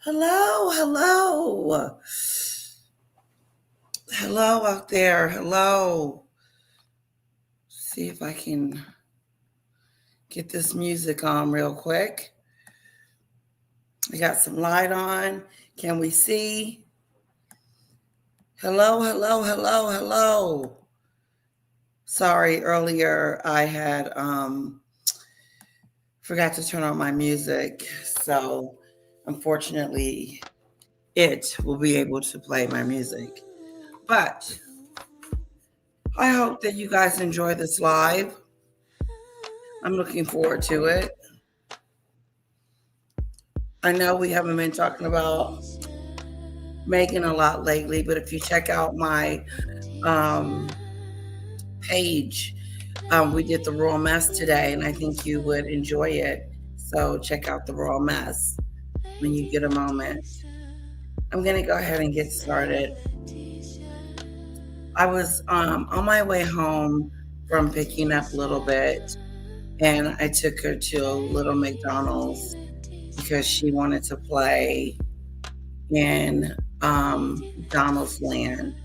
Hello, hello. Hello out there. Hello. See if I can get this music on real quick. I got some light on. Can we see? Hello, hello, hello, hello. Sorry, earlier I had forgot to turn on my music. So unfortunately it will be able to play my music. But I hope that you guys enjoy this live. I'm looking forward to it. I know we haven't been talking about Megan a lot lately, but if you check out my um, page, we did the Royal Mess today, and I think you would enjoy it. So check out the Royal Mess when you get a moment. I'm going to go ahead and get started. I was on my way home from picking up a little bit, and I took her to a little McDonald's because she wanted to play in Donald's Land.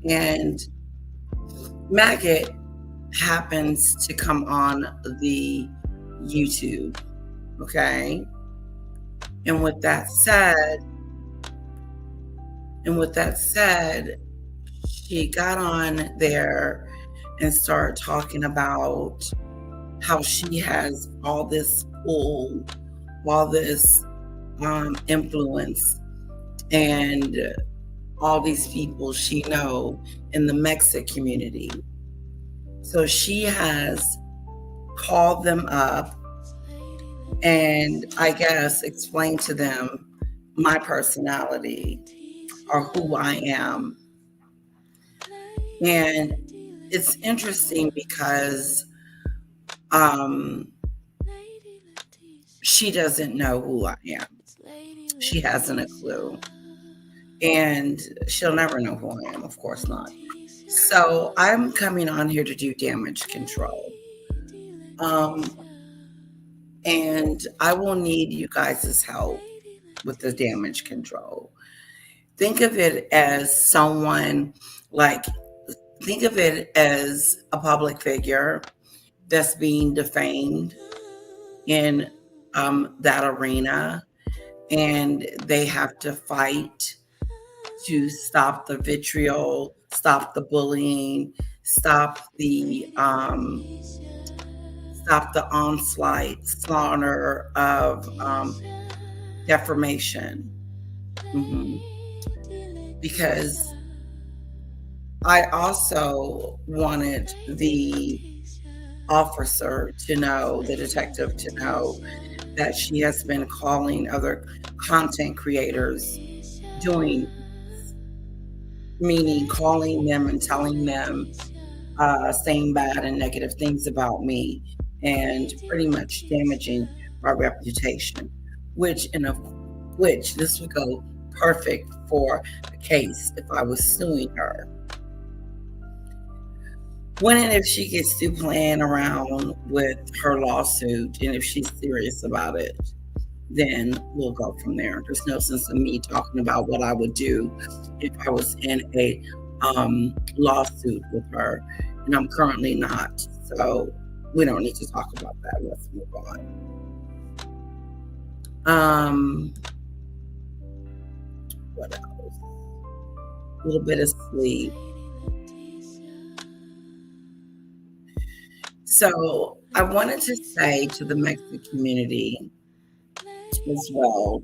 And Maggot happens to come on the YouTube. Okay. And with that said, she got on there and started talking about how she has all this pull, all this influence, and all these people she know in the Mexit community. So she has called them up and I guess explained to them my personality or who I am. And it's interesting because she doesn't know who I am. She hasn't a clue. And she'll never know who I am, of course not. So I'm coming on here to do damage control. And I will need you guys' help with the damage control. Think of it as think of it as a public figure that's being defamed in that arena, and they have to fight to stop the vitriol, stop the bullying, stop the onslaught, slaughter of defamation. Because I also wanted the officer to know, the detective to know, that she has been calling other content creators, meaning calling them and telling them, saying bad and negative things about me, and pretty much damaging my reputation, which this would go perfect for a case if I was suing her. When and if she gets through playing around with her lawsuit, and if she's serious about it, then we'll go from there. There's no sense in me talking about what I would do if I was in a lawsuit with her, and I'm currently not. So we don't need to talk about that. Let's move on. What else? A little bit of sleep. So I wanted to say to the Mexican community as well,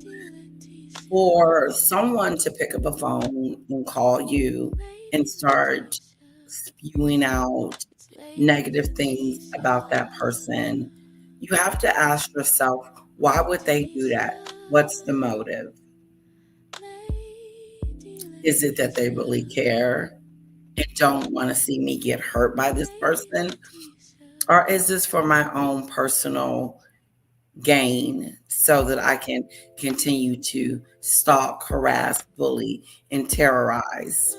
for someone to pick up a phone and call you and start spewing out negative things about that person, you have to ask yourself, why would they do that? What's the motive? Is it that they really care and don't want to see me get hurt by this person? Or is this for my own personal gain so that I can continue to stalk, harass, bully, and terrorize?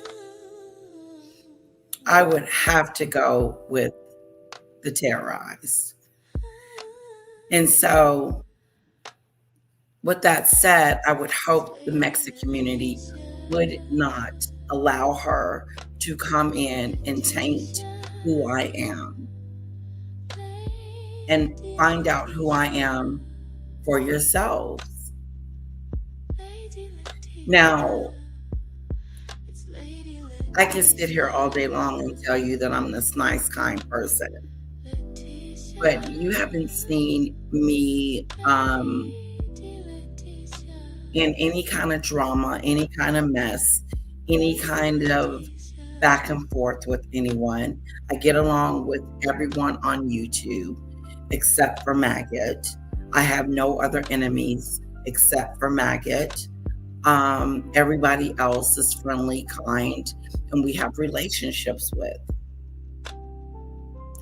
I would have to go with the terrorize. And so With that said, I would hope the Mexican community would not allow her to come in and taint who I am, and find out who I am for yourselves. Now, I can sit here all day long and tell you that I'm this nice, kind person, but you haven't seen me in any kind of drama, any kind of mess, any kind of back and forth with anyone. I get along with everyone on YouTube except for Maggot. I have no other enemies except for Maggot. Everybody else is friendly, kind, and we have relationships with.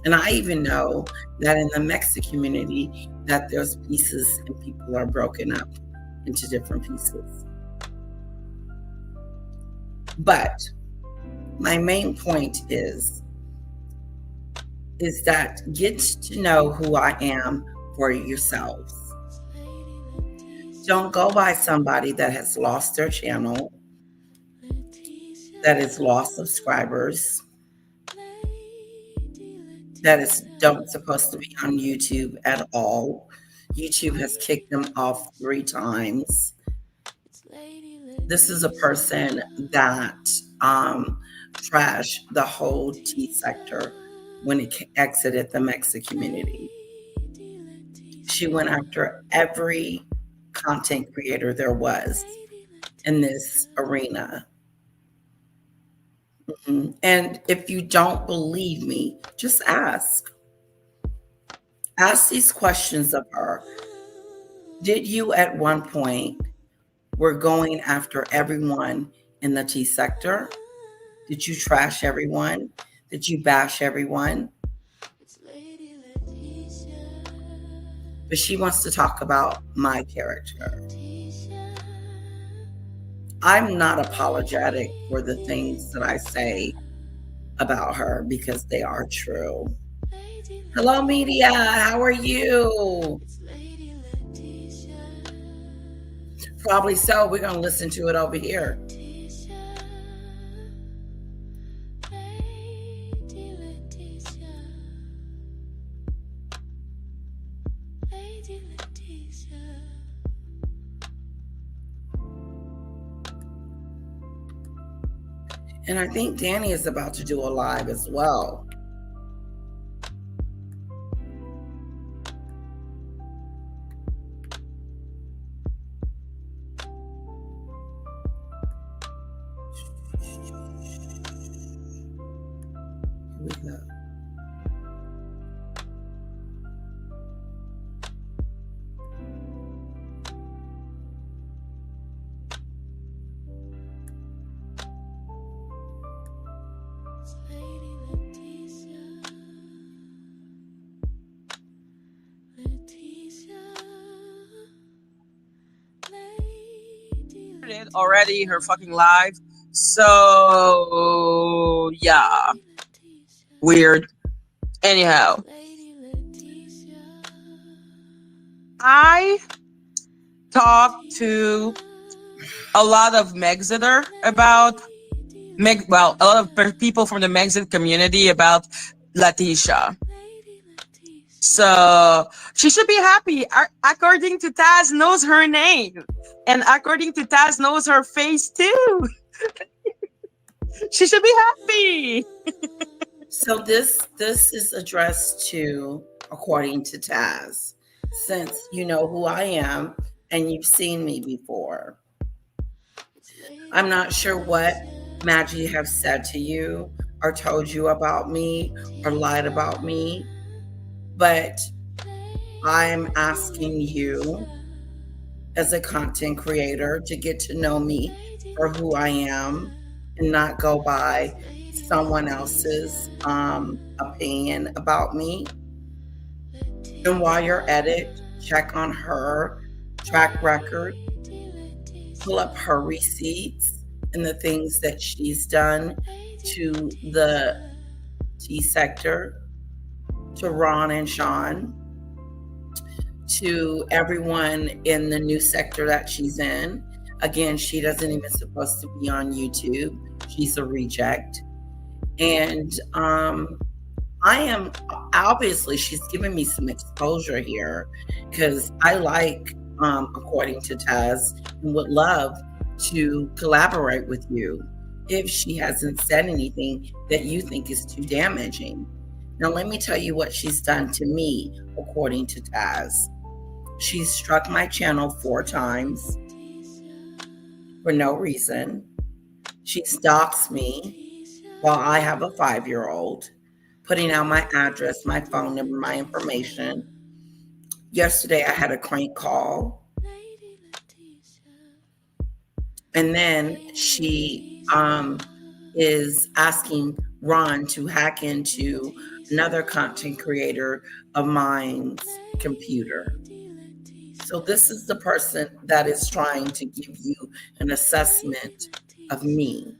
And I even know that in the Mexican community that there's pieces and people are broken up into different pieces. But my main point is that get to know who I am for yourselves. Don't go by somebody that has lost their channel, that has lost subscribers, that is don't supposed to be on YouTube at all. YouTube has kicked them off 3 times. This is a person that trashed the whole tea sector when it exited the Mexican community. She went after every content creator there was in this arena. And if you don't believe me, just ask. Ask these questions of her. Did you at one point were going after everyone in the tea sector? Did you trash everyone? Did you bash everyone? But she wants to talk about my character. I'm not apologetic for the things that I say about her because they are true. Hello, media. How are you? Probably so. We're going to listen to it over here. And I think Danny is about to do a live as well. Here we go. Already her fucking live, so yeah, weird. Anyhow, I talked to a lot of Mexiter about a lot of people from the Mexit community about Leticia. So she should be happy. According to Taz, knows her name, and according to Taz, knows her face too. She should be happy. So this is addressed to, according to Taz, since you know who I am and you've seen me before. I'm not sure what Maggie have said to you or told you about me or lied about me, but I'm asking you as a content creator to get to know me for who I am and not go by someone else's opinion about me. And while you're at it, check on her track record, pull up her receipts and the things that she's done to the tea sector, to Ron and Sean, to everyone in the new sector that she's in. Again, she doesn't even supposed to be on YouTube. She's a reject. And I am, obviously, she's giving me some exposure here because I like, according to Taz, and would love to collaborate with you if she hasn't said anything that you think is too damaging. Now, let me tell you what she's done to me, according to Taz. She's struck my channel 4 times for no reason. She's doxed me while I have a 5-year-old, putting out my address, my phone number, my information. Yesterday, I had a crank call. And then she is asking Ron to hack into another content creator of mine's computer. So this is the person that is trying to give you an assessment of me.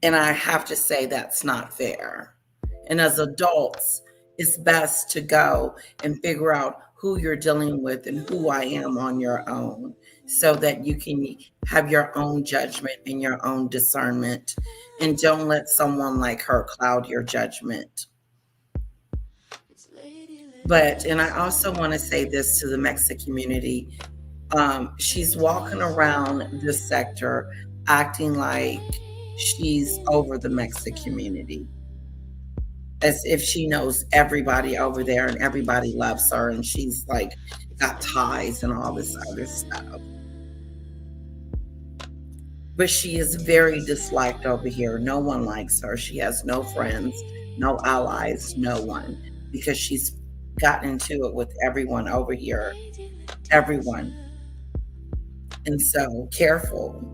And I have to say that's not fair. And as adults, it's best to go and figure out who you're dealing with and who I am on your own, so that you can have your own judgment and your own discernment, and don't let someone like her cloud your judgment. And I also want to say this to the Mexit community. She's walking around this sector acting like she's over the Mexit community, as if she knows everybody over there and everybody loves her and she's like got ties and all this other stuff. But she is very disliked over here. No one likes her. She has no friends, no allies, no one, because she's gotten into it with everyone over here. Everyone. And so, careful.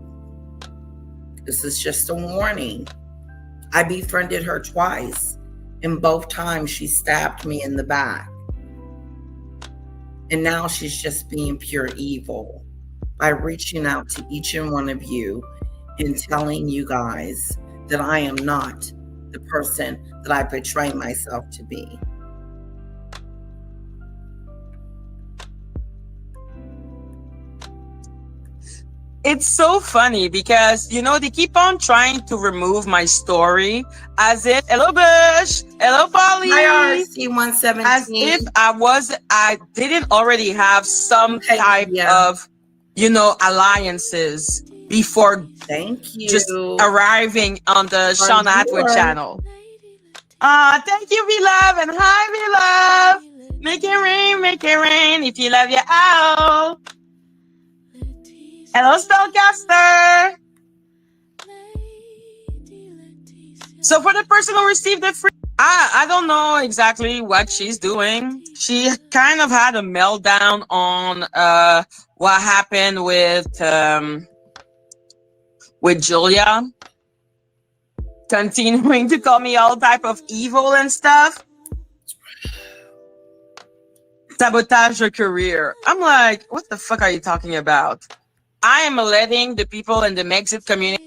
This is just a warning. I befriended her twice, and both times she stabbed me in the back. And now she's just being pure evil by reaching out to each and one of you and telling you guys that I am not the person that I portray myself to be. It's so funny because, they keep on trying to remove my story as if, hello Bush, hello Polly, IRC117, as if I didn't already have some type of, alliances before just arriving on the Sean Atwood channel. Thank you, V-Love, and hi, V-Love. Make it rain if you love your owl. Hello, Spellcaster. So for the person who received the free, I don't know exactly what she's doing. She kind of had a meltdown on what happened with Julia, continuing to call me all type of evil and stuff. Sabotage her career. I'm like, what the fuck are you talking about? I am letting the people in the Mexit community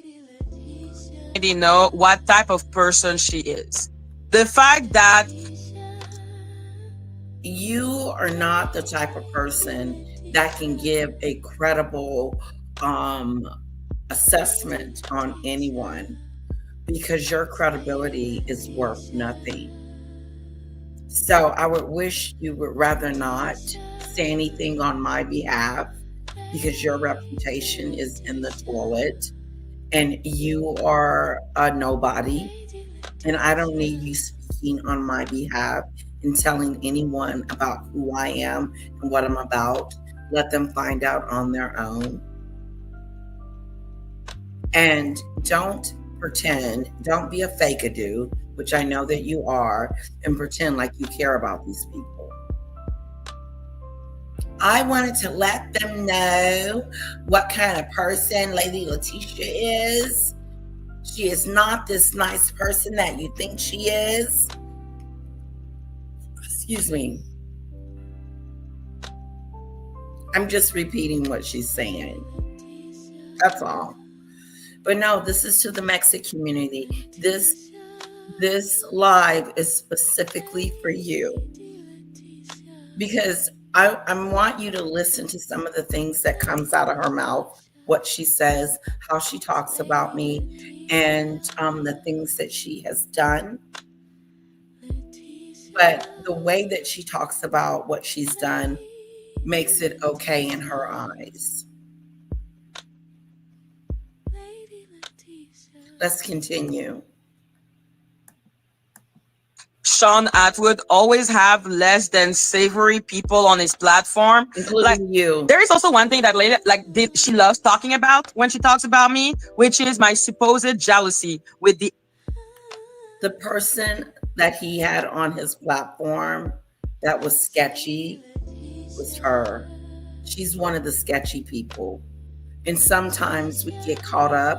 know what type of person she is. The fact that you are not the type of person that can give a credible assessment on anyone, because your credibility is worth nothing. So I would wish you would rather not say anything on my behalf, because your reputation is in the toilet and you are a nobody, and I don't need you speaking on my behalf and telling anyone about who I am and what I'm about. Let them find out on their own. And don't pretend, don't be a fake-a-do, which I know that you are, and pretend like you care about these people. I wanted to let them know what kind of person Lady Letitia is. She is not this nice person that you think she is. Excuse me. I'm just repeating what she's saying. That's all. But no, this is to the Mexit community. This live is specifically for you, because I want you to listen to some of the things that comes out of her mouth, what she says, how she talks about me, and the things that she has done. But the way that she talks about what she's done makes it okay in her eyes. Let's continue. Sean Atwood always have less than savory people on his platform. Like, including you. there is also one thing that she loves talking about when she talks about me, which is my supposed jealousy with the person that he had on his platform that was sketchy was her. She's one of the sketchy people. And sometimes we get caught up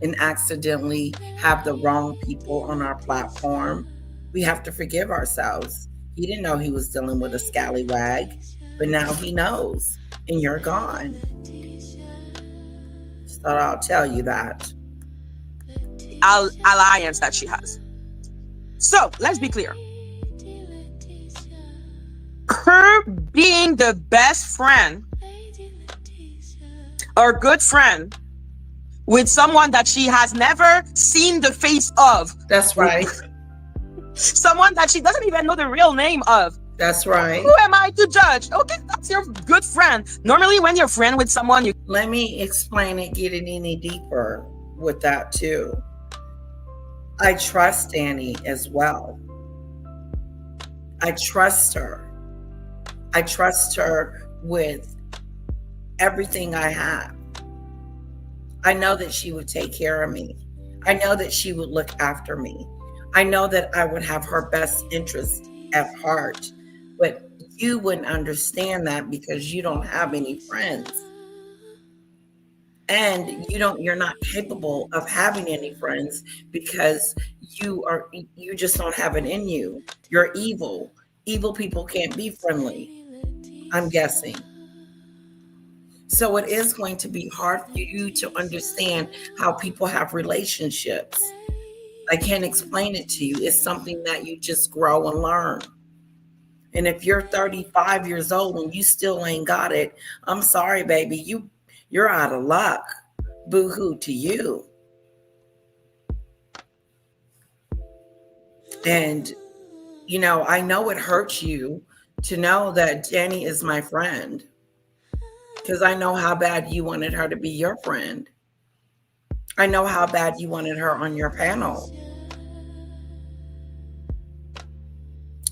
and accidentally have the wrong people on our platform. We have to forgive ourselves. He didn't know he was dealing with a scallywag, but now he knows, and you're gone. Just thought I'll tell you that. Alliance that she has. So let's be clear. Her being the best friend or good friend with someone that she has never seen the face of. That's right. Someone that she doesn't even know the real name of. That's right. Who am I to judge? Okay, that's your good friend. Normally when you're friend with someone, you... Let me explain it, get it any deeper with that too. I trust Danny as well. I trust her. I trust her with everything I have. I know that she would take care of me. I know that she would look after me. I know that I would have her best interest at heart. But you wouldn't understand that because you don't have any friends. And you're not capable of having any friends because you just don't have it in you. You're evil. Evil people can't be friendly, I'm guessing. So it is going to be hard for you to understand how people have relationships. I can't explain it to you. It's something that you just grow and learn. And if you're 35 years old and you still ain't got it, I'm sorry, baby. You're out of luck. Boo-hoo to you. And, I know it hurts you to know that Danny is my friend. Because I know how bad you wanted her to be your friend. I know how bad you wanted her on your panel.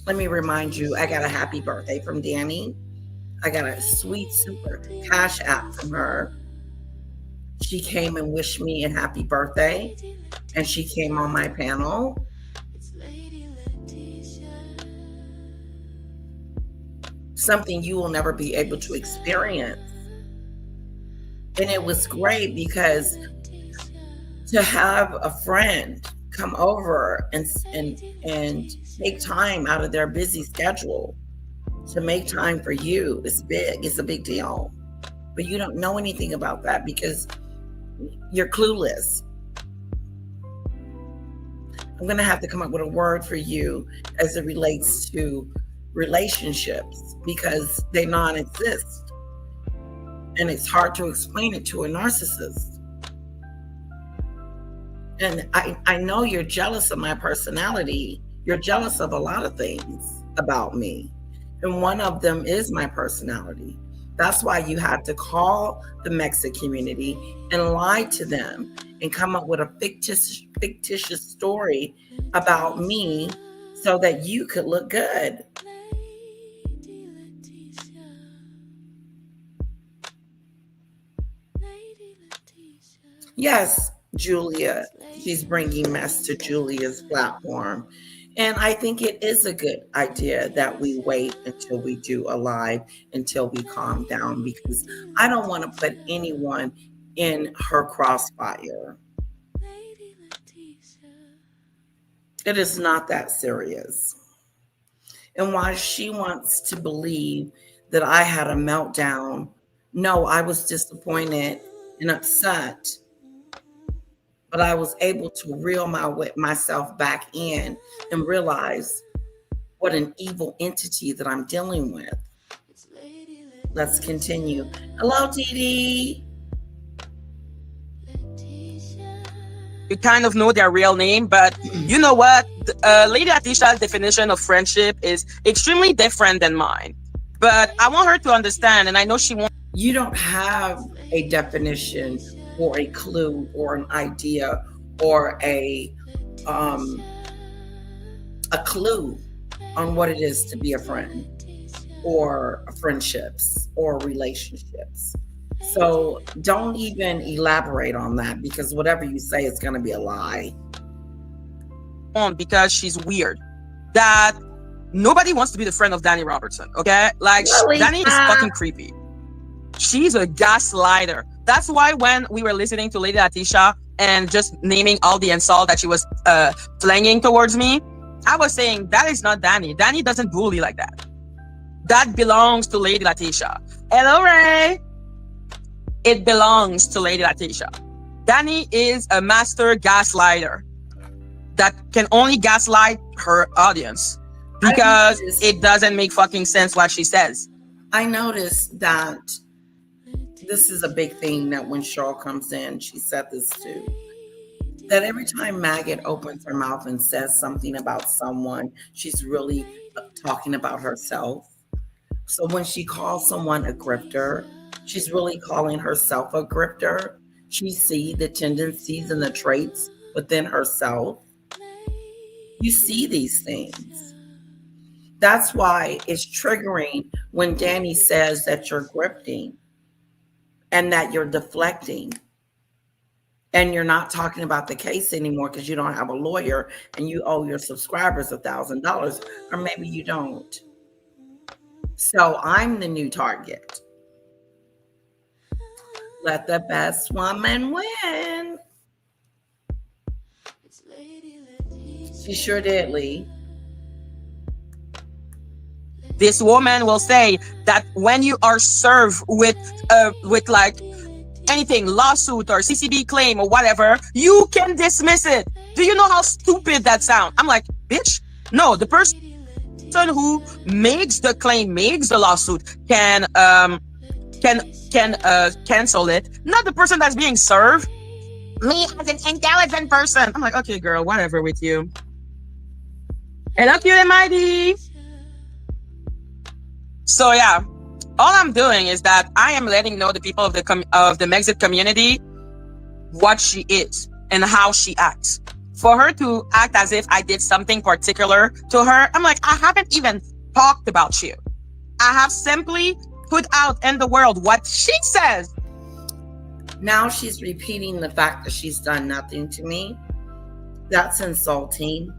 Let me remind you, I got a happy birthday from Danny. I got a sweet, super cash app from her. She came and wished me a happy birthday, and she came on my panel. Something you will never be able to experience. And it was great because to have a friend come over and take time out of their busy schedule to make time for you is big. It's a big deal. But you don't know anything about that because you're clueless. I'm going to have to come up with a word for you as it relates to relationships because they non-exist. And it's hard to explain it to a narcissist. And I know you're jealous of my personality. You're jealous of a lot of things about me. And one of them is my personality. That's why you had to call the Mexit community and lie to them and come up with a fictitious story about me so that you could look good. Yes, Julia, she's bringing mess to Julia's platform. And I think it is a good idea that we wait until we do a live, until we calm down, because I don't want to put anyone in her crossfire. It is not that serious. And while she wants to believe that I had a meltdown, no, I was disappointed and upset. But I was able to reel myself back in and realize what an evil entity that I'm dealing with. Let's continue. Hello, TD. You kind of know their real name, but you know what? Lady Atisha's definition of friendship is extremely different than mine. But I want her to understand, and I know she won't. You don't have a definition or a clue or an idea or a clue on what it is to be a friend or friendships or relationships. So don't even elaborate on that, because whatever you say is going to be a lie. Because she's weird. That nobody wants to be the friend of Danny Robertson, okay? Like, Really? Danny is fucking creepy. She's a gaslighter. That's why when we were listening to Lady Atisha and just naming all the insult that she was flinging towards me, I was saying, that is not Danny. Danny doesn't bully like that. That belongs to Lady Latisha. Hello, Ray. It belongs to Lady Latisha. Danny is a master gaslighter that can only gaslight her audience because it doesn't make fucking sense what she says. I noticed that this is a big thing that when Cheryl comes in, she said this too, that every time Maggot opens her mouth and says something about someone, she's really talking about herself. So when she calls someone a grifter, she's really calling herself a grifter. She sees the tendencies and the traits within herself. You see these things. That's why it's triggering when Danny says that you're grifting and that you're deflecting and you're not talking about the case anymore because you don't have a lawyer and you owe your subscribers $1,000, or maybe you don't. So I'm the new target. Let the best woman win. She sure did, Lee. This woman will say that when you are served with like anything, lawsuit or CCB claim or whatever, you can dismiss it. Do you know how stupid that sounds? I'm like, bitch, no, the person who makes the claim, makes the lawsuit, can cancel it, not the person that's being served. Me as an intelligent person. I'm like, okay, girl, whatever with you. Hello, cute MID. So yeah, all I'm doing is that I am letting know the people of the Mexit community what she is and how she acts. For her to act as if I did something particular to her, I'm like, I haven't even talked about you. I have simply put out in the world what she says. Now she's repeating the fact that she's done nothing to me. That's insulting.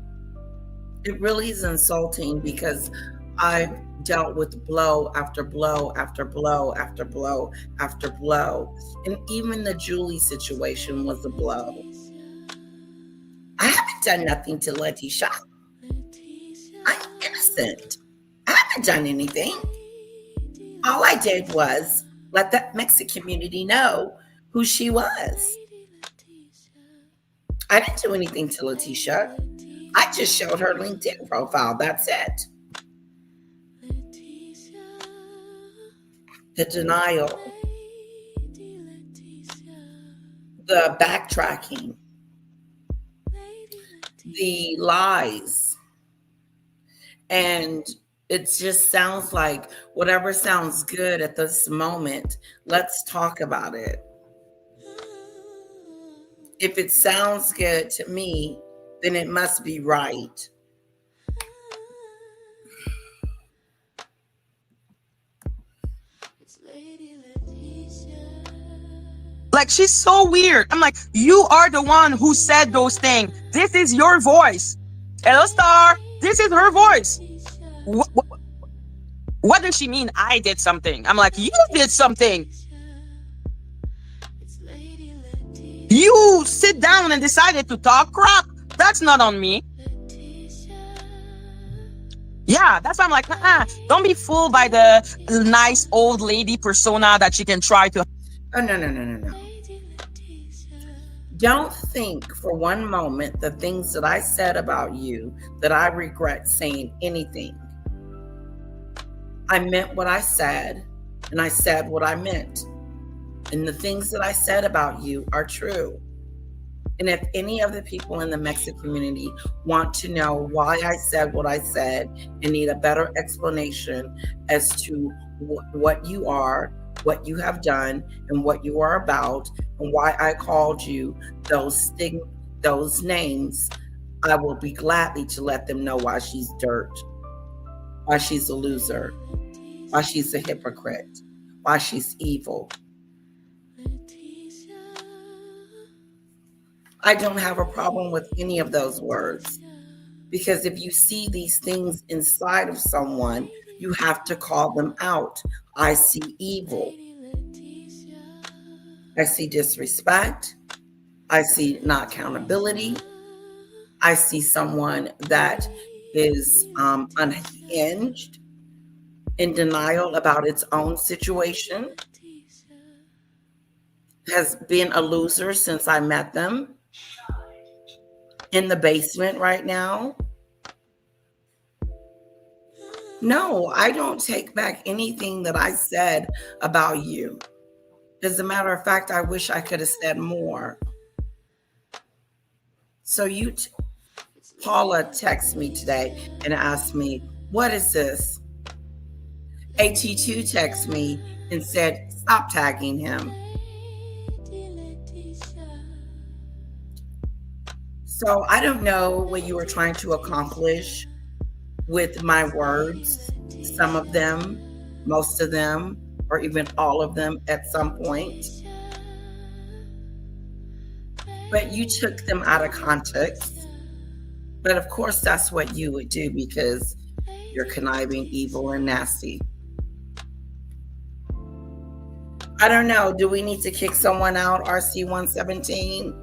It really is insulting because I've dealt with blow after blow after blow after blow after blow. And even the Julie situation was a blow. I haven't done nothing to Letitia. I'm innocent. I haven't done anything. All I did was let that Mexican community know who she was. I didn't do anything to Letitia. I just showed her LinkedIn profile. That's it. The denial, the backtracking, the lies, and it just sounds like whatever sounds good at this moment, let's talk about it. If it sounds good to me, then it must be right. Like, she's so weird. I'm like, you are the one who said those things. This is your voice. Hello, Star. This is her voice. What does she mean I did something? I'm like, you did something. You sit down and decided to talk crap. That's not on me. Yeah, that's why I'm like, don't be fooled by the nice old lady persona that she can try to. Oh, no. Don't think for one moment the things that I said about you that I regret saying anything. I meant what I said, and I said what I meant. And the things that I said about you are true. And if any of the people in the Mexit community want to know why I said what I said and need a better explanation as to what you are, what you have done, and what you are about, and why I called you those names, I will be gladly to let them know why she's dirt, why she's a loser, why she's a hypocrite, why she's evil. I don't have a problem with any of those words, because if you see these things inside of someone, you have to call them out. I see evil. I see disrespect. I see not accountability. I see someone that is unhinged, in denial about its own situation, has been a loser since I met them, in the basement right now. No, I don't take back anything that I said about you. As a matter of fact, I wish I could have said more. So Paula texted me today and asked me, what is this? AT2 texted me and said, stop tagging him. So I don't know what you were trying to accomplish with my words, some of them, most of them, or even all of them at some point. But you took them out of context. But of course, that's what you would do, because you're conniving, evil, and nasty. I don't know. Do we need to kick someone out, RC117?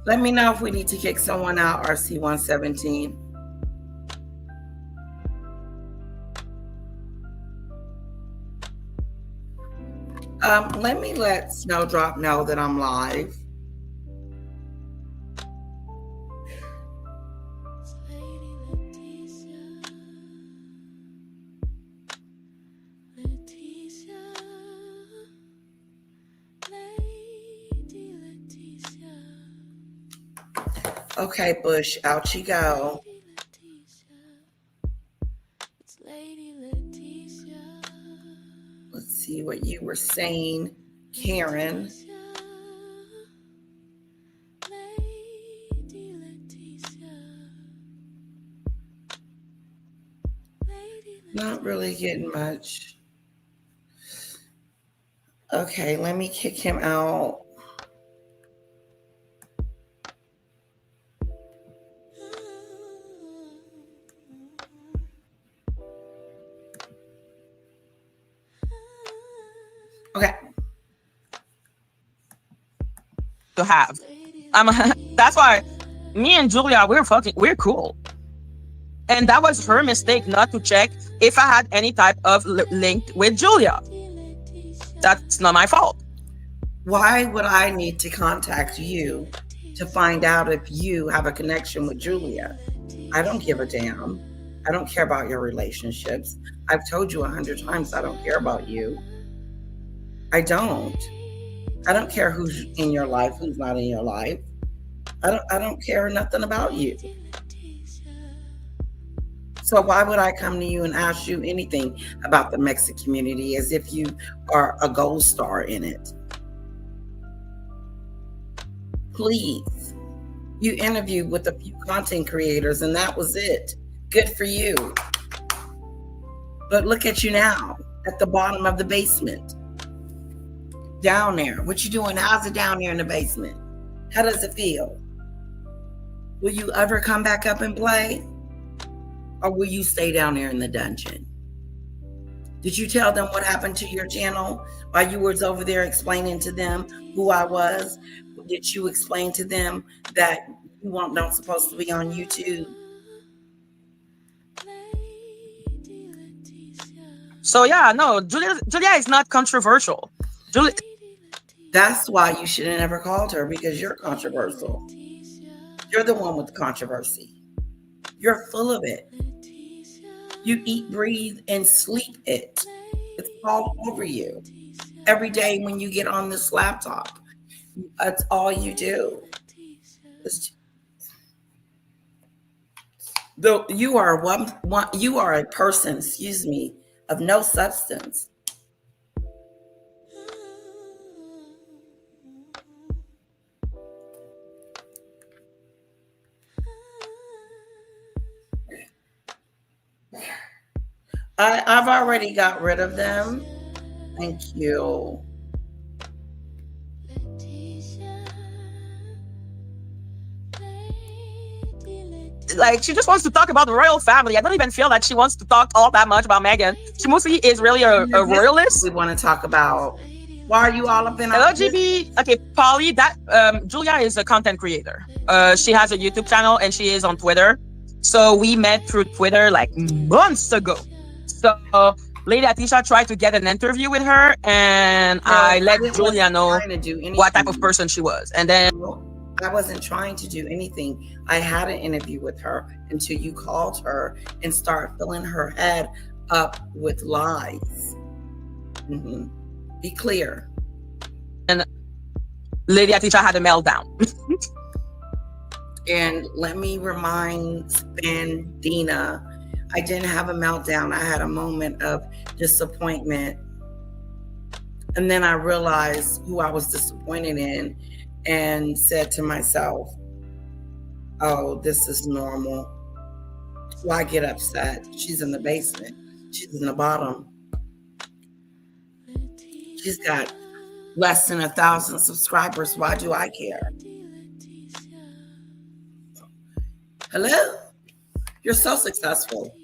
Let me know if we need to kick someone out, RC117. Let me let Snowdrop know that I'm live. Okay, Bush, out you go. Let's see what you were saying, Karen. Not really getting much. Okay, let me kick him out. Okay. To have. That's why me and Julia, we're cool. And that was her mistake not to check if I had any type of link with Julia. That's not my fault. Why would I need to contact you to find out if you have a connection with Julia? I don't give a damn. I don't care about your relationships. I've told you 100 times I don't care about you. I don't care who's in your life, who's not in your life. I don't care nothing about you. So why would I come to you and ask you anything about the Mexit community as if you are a gold star in it? Please. You interviewed with a few content creators and that was it. Good for you. But look at you now, at the bottom of the basement. Down there. What you doing? How's it down there in the basement? How does it feel? Will you ever come back up and play? Or will you stay down there in the dungeon? Did you tell them what happened to your channel while you was over there explaining to them who I was? Did you explain to them that you don't supposed to be on YouTube? So yeah, no, Julia is not controversial. That's why you should have never called her, because you're controversial. You're the one with the controversy. You're full of it. You eat, breathe, and sleep it. It's all over you. Every day when you get on this laptop, that's all you do. Though you are you are a person, excuse me, of no substance. I've already got rid of them. Thank you. Like, she just wants to talk about the royal family. I don't even feel that she wants to talk all that much about Meghan. She mostly is really a royalist. We want to talk about. Why are you all up in LGBT? Okay, Polly, that Julia is a content creator. She has a YouTube channel and she is on Twitter. So we met through Twitter like months ago. So Lady Atisha tried to get an interview with her, and I let Julia know what type of person she was. And then I wasn't trying to do anything. I had an interview with her until you called her and started filling her head up with lies. Mm-hmm. Be clear. And Lady Atisha had a meltdown. And let me remind Spandina, I didn't have a meltdown. I had a moment of disappointment. And then I realized who I was disappointed in and said to myself, oh, this is normal. Why get upset? She's in the basement. She's in the bottom. She's got less than 1,000 subscribers. Why do I care? Hello? You're so successful.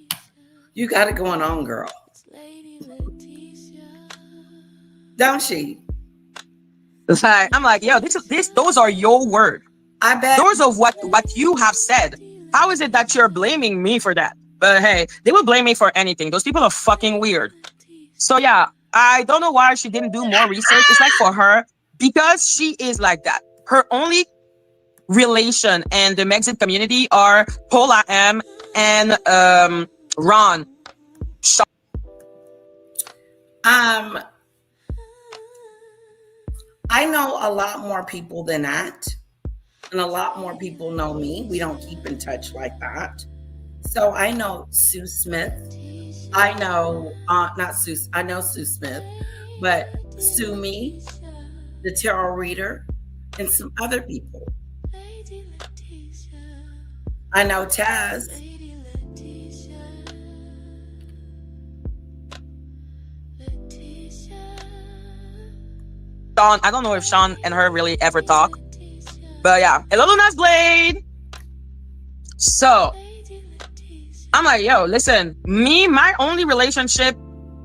You got it going on, girl. Don't she? I'm like, yo, those are your words. I bet. Those are what you have said. How is it that you're blaming me for that? But hey, they will blame me for anything. Those people are fucking weird. So yeah, I don't know why she didn't do more research. It's like for her, because she is like that. Her only relation and the Mexit community are Paula M and Ron. I know a lot more people than that, and a lot more people know me. We don't keep in touch like that. So I know Sue Smith. I know not Sue. I know Sue Smith, but Sue Me, the tarot reader, and some other people. I know Taz. Sean, I don't know if Sean and her really ever talk, but yeah, hello Luna's Blade. So I'm like, yo, listen, my only relationship,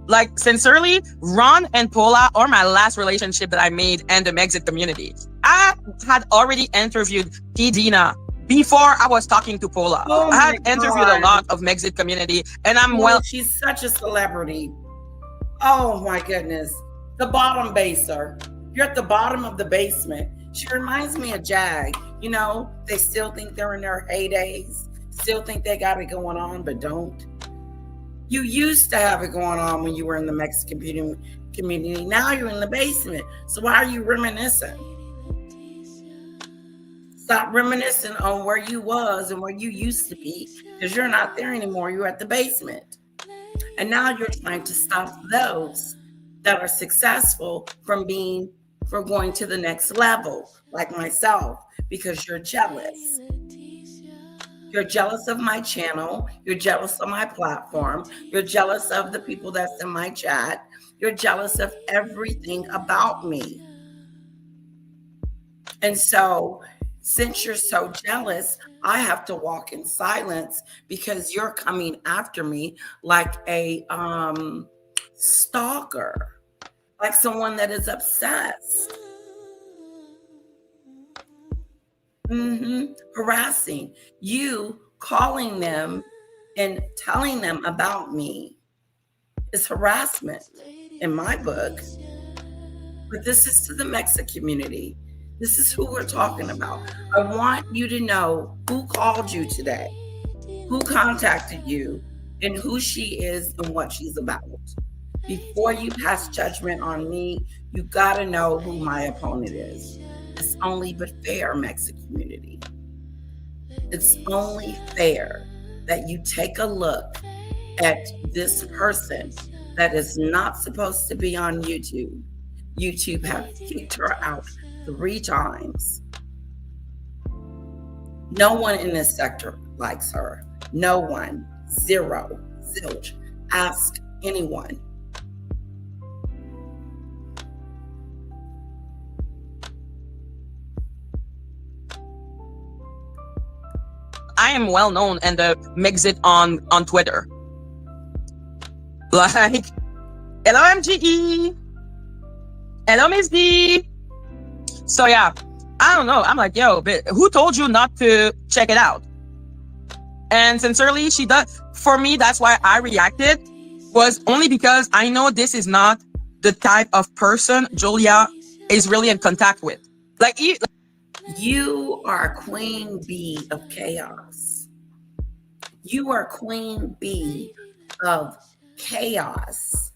like sincerely, Ron and Paula are my last relationship that I made in the Mexit community. I had already interviewed P. Dina before I was talking to Paula. I had interviewed a lot of Mexit community, and she's such a celebrity. Oh my goodness. The bottom baser. You're at the bottom of the basement. She reminds me of Jag. You know, they still think they're in their heydays, still think they got it going on, but don't. You used to have it going on when you were in the Mexican community. Now you're in the basement. So why are you reminiscing? Stop reminiscing on where you was and where you used to be, because you're not there anymore. You're at the basement. And now you're trying to stop those that are successful from going to the next level, like myself, because you're jealous. You're jealous of my channel. You're jealous of my platform. You're jealous of the people that's in my chat. You're jealous of everything about me. And so, since you're so jealous, I have to walk in silence, because you're coming after me like a stalker, like someone that is obsessed. Harassing you, calling them and telling them about me is harassment in my book. But this is to the Mexit community. This is who we're talking about. I want you to know who called you today, who contacted you, and who she is and what she's about. Before you pass judgment on me, you got to know who my opponent is. It's only but fair, Mexit community. It's only fair that you take a look at this person that is not supposed to be on YouTube. YouTube have kicked her out 3 times. No one in this sector likes her. No one. 0. Zilch. Ask anyone. I am well known in the Mexit on Twitter. Like, hello MGE. Hello Miss D. So yeah, I don't know. I'm like, yo, but who told you not to check it out? And sincerely, she does. For me, that's why I reacted, was only because I know this is not the type of person Julia is really in contact with. Like, you are queen bee of chaos. You are queen bee of chaos,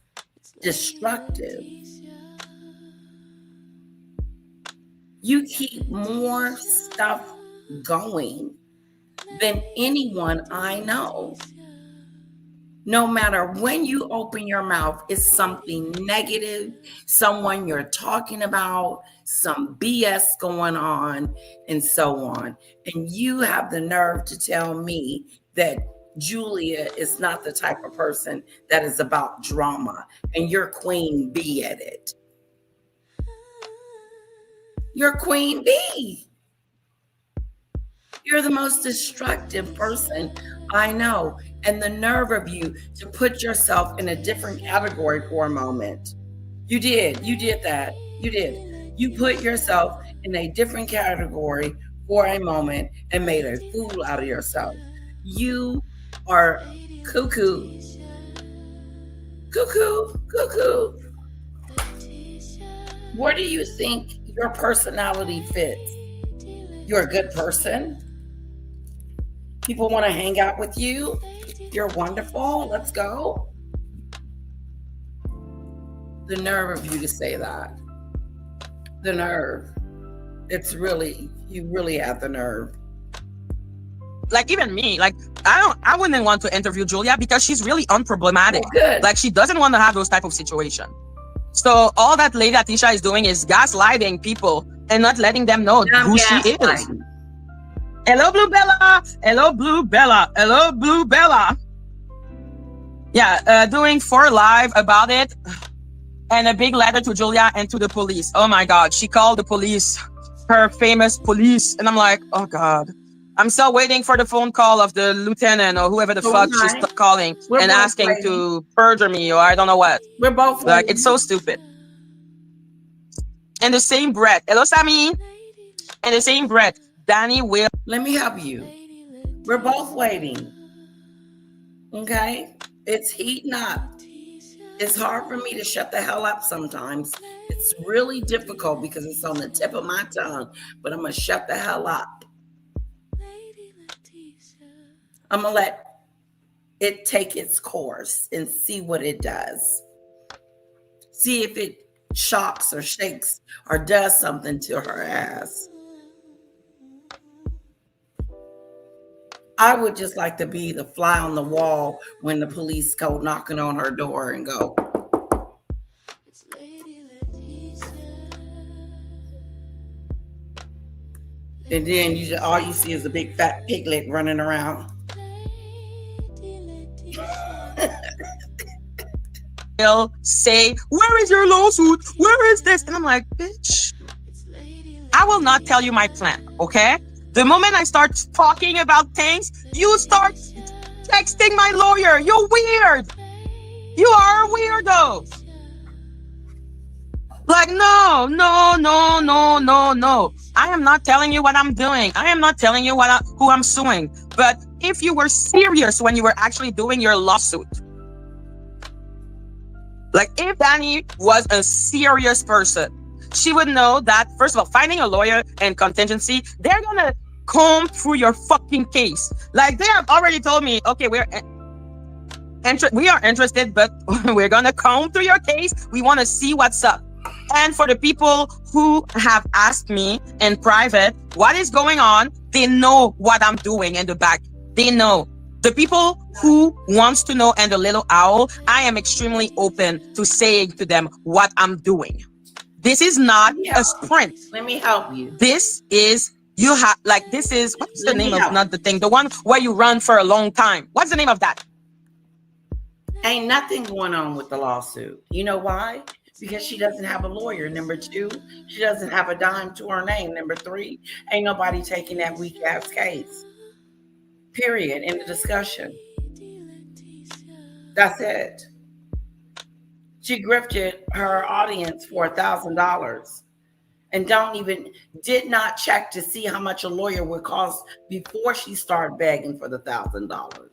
destructive. You keep more stuff going than anyone I know. No matter when you open your mouth, it's something negative, someone you're talking about, some BS going on, and so on. And you have the nerve to tell me that Julia is not the type of person that is about drama, and you're queen bee at it. You're queen bee. You're the most destructive person I know. And the nerve of you to put yourself in a different category for a moment. You did that. You did. You put yourself in a different category for a moment and made a fool out of yourself. You are cuckoo. Cuckoo, cuckoo. Where do you think your personality fits? You're a good person. People want to hang out with you. You're wonderful. Let's go. The nerve of you to say that. The nerve. It's really, you really have the nerve. Like, even me, like, I wouldn't want to interview Julia because she's really unproblematic. Oh, good. Like, she doesn't want to have those type of situation. So all that Lady Atisha is doing is gaslighting people and not letting them know who she is. Hello, Blue Bella. Hello, Blue Bella. Hello, Blue Bella. Yeah, doing 4 live about it. And a big letter to Julia and to the police. Oh my God. She called the police, her famous police. And I'm like, oh God. I'm still waiting for the phone call of the lieutenant or whoever the fuck she's calling and asking to perjure me or I don't know what. We're both like, it's so stupid. In the same breath. Hello, Sammy. In the same breath. Danny will. Let me help you. We're both waiting. Okay? It's heating up. It's hard for me to shut the hell up sometimes. It's really difficult because it's on the tip of my tongue, but I'm going to shut the hell up. I'm going to let it take its course and see what it does. See if it shocks or shakes or does something to her ass. I would just like to be the fly on the wall when the police go knocking on her door and go. And then all you see is a big fat piglet running around. Will say, where is your lawsuit? Where is this? And I'm like, bitch, I will not tell you my plan, okay? The moment I start talking about things, you start texting my lawyer. You're weird. You are a weirdo. Like, no. I am not telling you what I'm doing. I am not telling you who I'm suing. But if you were serious when you were actually doing your lawsuit, like if Danny was a serious person, she would know that, first of all, finding a lawyer and contingency, they're gonna comb through your fucking case. Like, they have already told me, okay, we are interested, but we're gonna comb through your case. We want to see what's up. And for the people who have asked me in private what is going on, they know what I'm doing in the back. They know. The people who wants to know, and the little owl, I am extremely open to saying to them what I'm doing. This is not a sprint. Let me help you. This is, you have, like, this is, what's the name of, not the thing, the one where you run for a long time. What's the name of that? Ain't nothing going on with the lawsuit. You know why? Because she doesn't have a lawyer. Number 2, she doesn't have a dime to her name. Number 3, ain't nobody taking that weak ass case. Period. In the discussion. That's it. She grifted her audience for $1,000 and did not check to see how much a lawyer would cost before she started begging for the $1,000.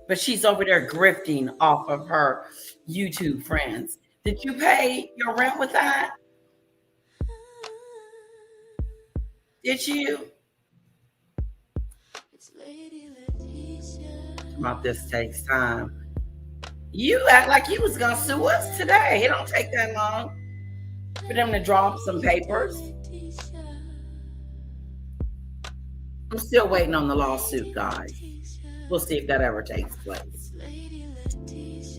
But she's over there grifting off of her YouTube friends. Did you pay your rent with that? Did you? About this takes time. You act like you was gonna sue us today. It don't take that long for them to draw up some papers. I'm still waiting on the lawsuit, guys. We'll see if that ever takes place.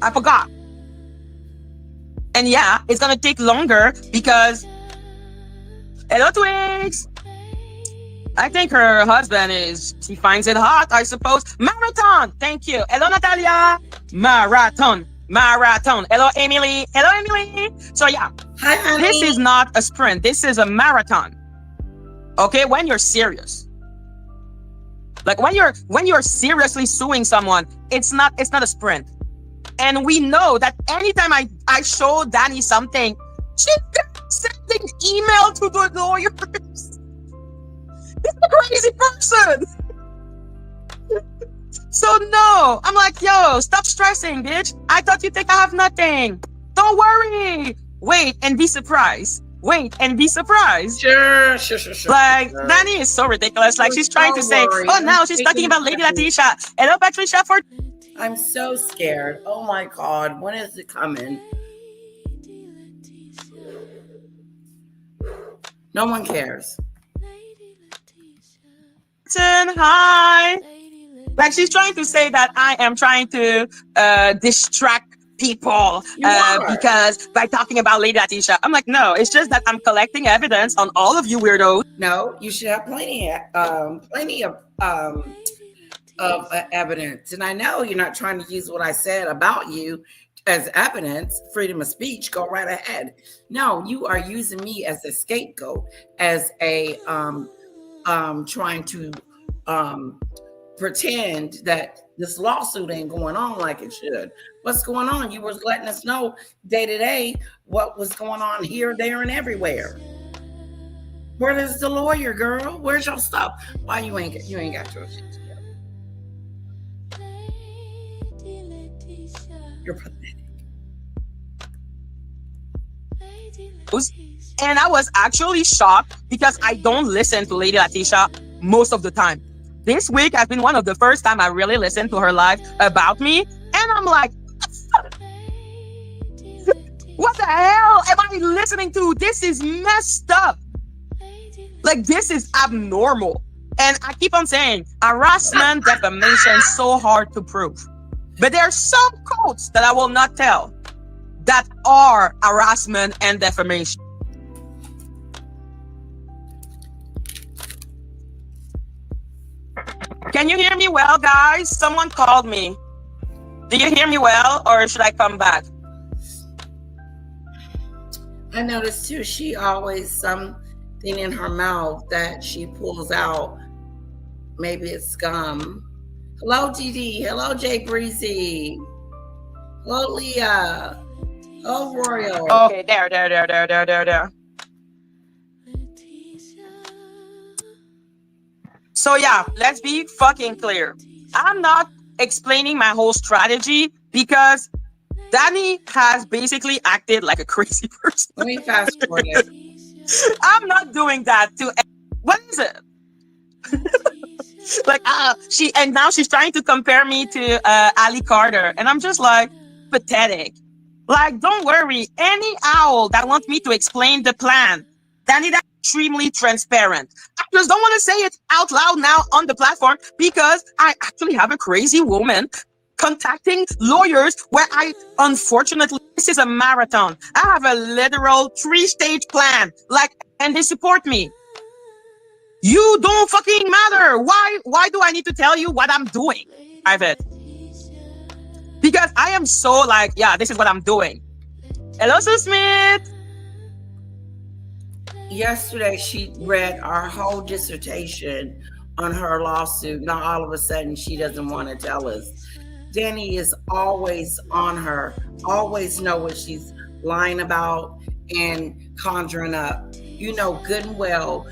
I forgot. And yeah, it's gonna take longer because, hello Twix. I think her husband she finds it hot, I suppose. Marathon, thank you. Hello Natalia. Marathon. Hello Emily. So yeah, hi, honey. This is not a sprint. This is a marathon. Okay, when you're serious. Like when you're seriously suing someone, it's not a sprint. And we know that anytime I show Danny something, she's sending email to the lawyers. This is a crazy person. So no, I'm like, yo, stop stressing, bitch. I thought you think I have nothing. Don't worry. Wait and be surprised. Sure. Like, Danny is so ridiculous. Like, she's trying to say, oh, now she's talking about Lady Letitia. Hello, Patricia. I'm so scared. Oh my God. When is it coming? No one cares. Hi. Like, she's trying to say that I am trying to distract people because by talking about Lady Letitia. I'm like, no, it's just that I'm collecting evidence on all of you weirdos. No, you should have plenty of evidence. And I know you're not trying to use what I said about you as evidence. Freedom of speech, go right ahead. No, you are using me as a scapegoat, as a trying to pretend that this lawsuit ain't going on like it should. What's going on? You was letting us know day to day what was going on here, there, and everywhere. Where is the lawyer, girl? Where's your stuff? Why you ain't got your shit together? You're pathetic. And I was actually shocked because I don't listen to Lady Letitia most of the time. This week has been one of the first time I really listened to her live about me. And I'm like, what the hell am I listening to? This is messed up. Like, this is abnormal. And I keep on saying, harassment, defamation, so hard to prove. But there are some codes that I will not tell that are harassment and defamation. Can you hear me well, guys? Someone called me. Do you hear me well, or should I come back? I noticed too, she always something in her mouth that she pulls out. Maybe it's gum. Hello, GD. Hello, Jay Breezy. Hello, Leah. Hello, Royal. Okay, there. So yeah, let's be fucking clear. I'm not explaining my whole strategy because Danny has basically acted like a crazy person. Let me fast forward it. I'm not doing that to. What is it? Like, and now she's trying to compare me to Ali Carter, and I'm just like, pathetic. Like, don't worry. Any owl that wants me to explain the plan, Danny, that's extremely transparent. I just don't want to say it out loud now on the platform because I actually have a crazy woman contacting lawyers where unfortunately, this is a marathon. I have a literal 3-stage plan, like, and they support me. You don't fucking matter. Why do I need to tell you what I'm doing? Private. Because I am so like, yeah, this is what I'm doing. Hello, Sue Smith. Yesterday, she read our whole dissertation on her lawsuit. Now, all of a sudden, she doesn't want to tell us. Danny is always on her, always know what she's lying about and conjuring up. You know good and well,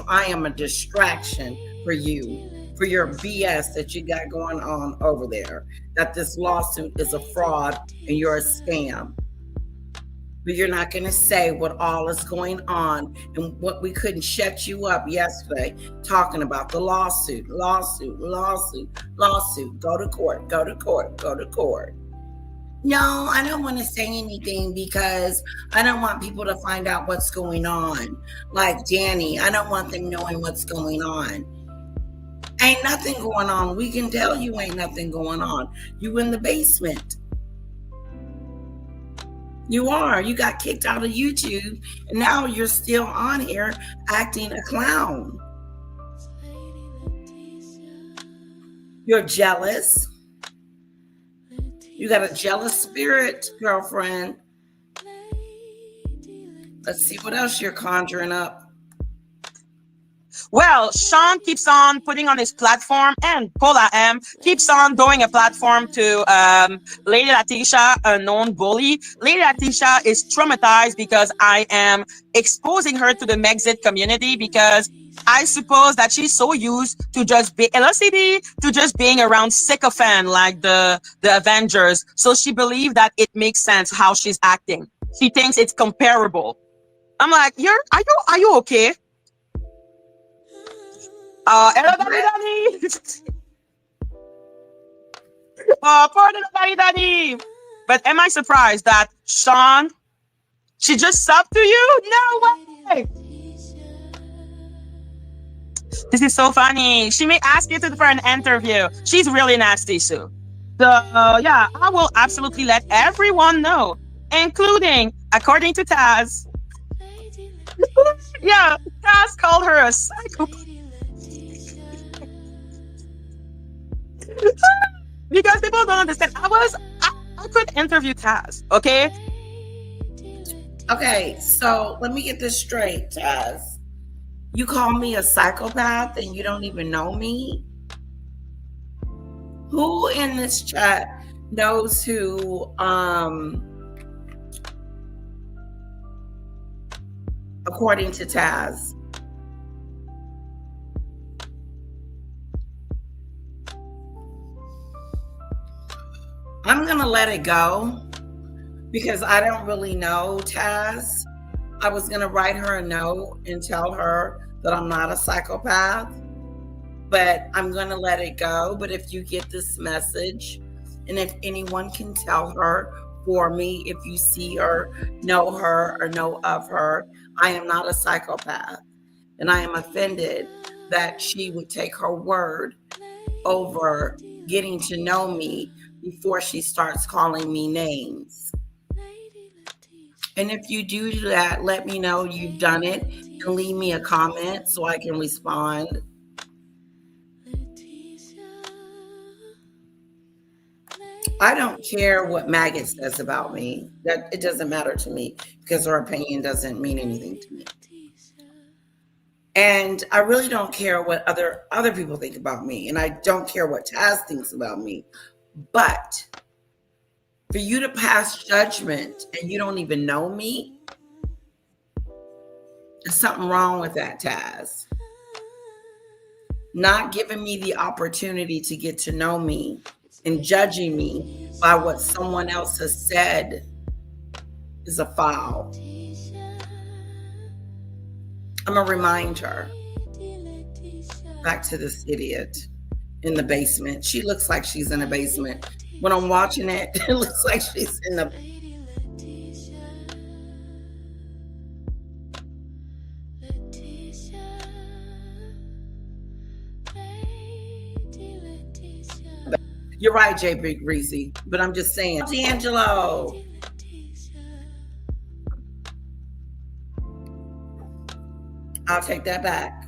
I am a distraction for you, for your BS that you got going on over there, that this lawsuit is a fraud and you're a scam. But you're not going to say what all is going on and what we couldn't shut you up yesterday talking about the lawsuit. Go to court, go to court, go to court. No, I don't want to say anything because I don't want people to find out what's going on. Like Danny, I don't want them knowing what's going on. Ain't nothing going on. We can tell you ain't nothing going on. You in the basement. You are. You got kicked out of YouTube, and now you're still on here acting a clown. You're jealous. You got a jealous spirit, girlfriend. Let's see what else you're conjuring up. Well, Sean keeps on putting on his platform, and Paula M keeps on doing a platform to Lady Letitia, a known bully. Lady Letitia is traumatized because I am exposing her to the Mexit community because I suppose that she's so used to just be LCD, to just being around sycophant like the Avengers. So she believed that it makes sense how she's acting. She thinks it's comparable. I'm like, are you okay? Hello, Danny. Pardon, Danny. But am I surprised that Sean, she just subbed to you? No way. This is so funny. She may ask you for an interview. She's really nasty, Sue. So, yeah, I will absolutely let everyone know, including, according to Taz. Yeah, Taz called her a psychopath. Because people don't understand. I could interview Taz, okay? Okay, so let me get this straight, Taz. You call me a psychopath and you don't even know me? Who in this chat knows who, according to Taz? I'm going to let it go because I don't really know Taz. I was going to write her a note and tell her that I'm not a psychopath, but I'm going to let it go. But if you get this message, and if anyone can tell her for me, if you see her, know her, or know of her, I am not a psychopath. And I am offended that she would take her word over getting to know me before she starts calling me names. And if you do that, let me know you've done it and leave me a comment so I can respond. I don't care what Maggot says about me. That it doesn't matter to me because her opinion doesn't mean anything to me. And I really don't care what other people think about me. And I don't care what Taz thinks about me. But for you to pass judgment and you don't even know me, there's something wrong with that, Taz. Not giving me the opportunity to get to know me and judging me by what someone else has said is a foul. I'm going to remind her. Back to this idiot in the basement. She looks like she's in a basement. When I'm watching it, it looks like she's in the... You're right, J. Big Greasy, but I'm just saying. D'Angelo. I'll take that back.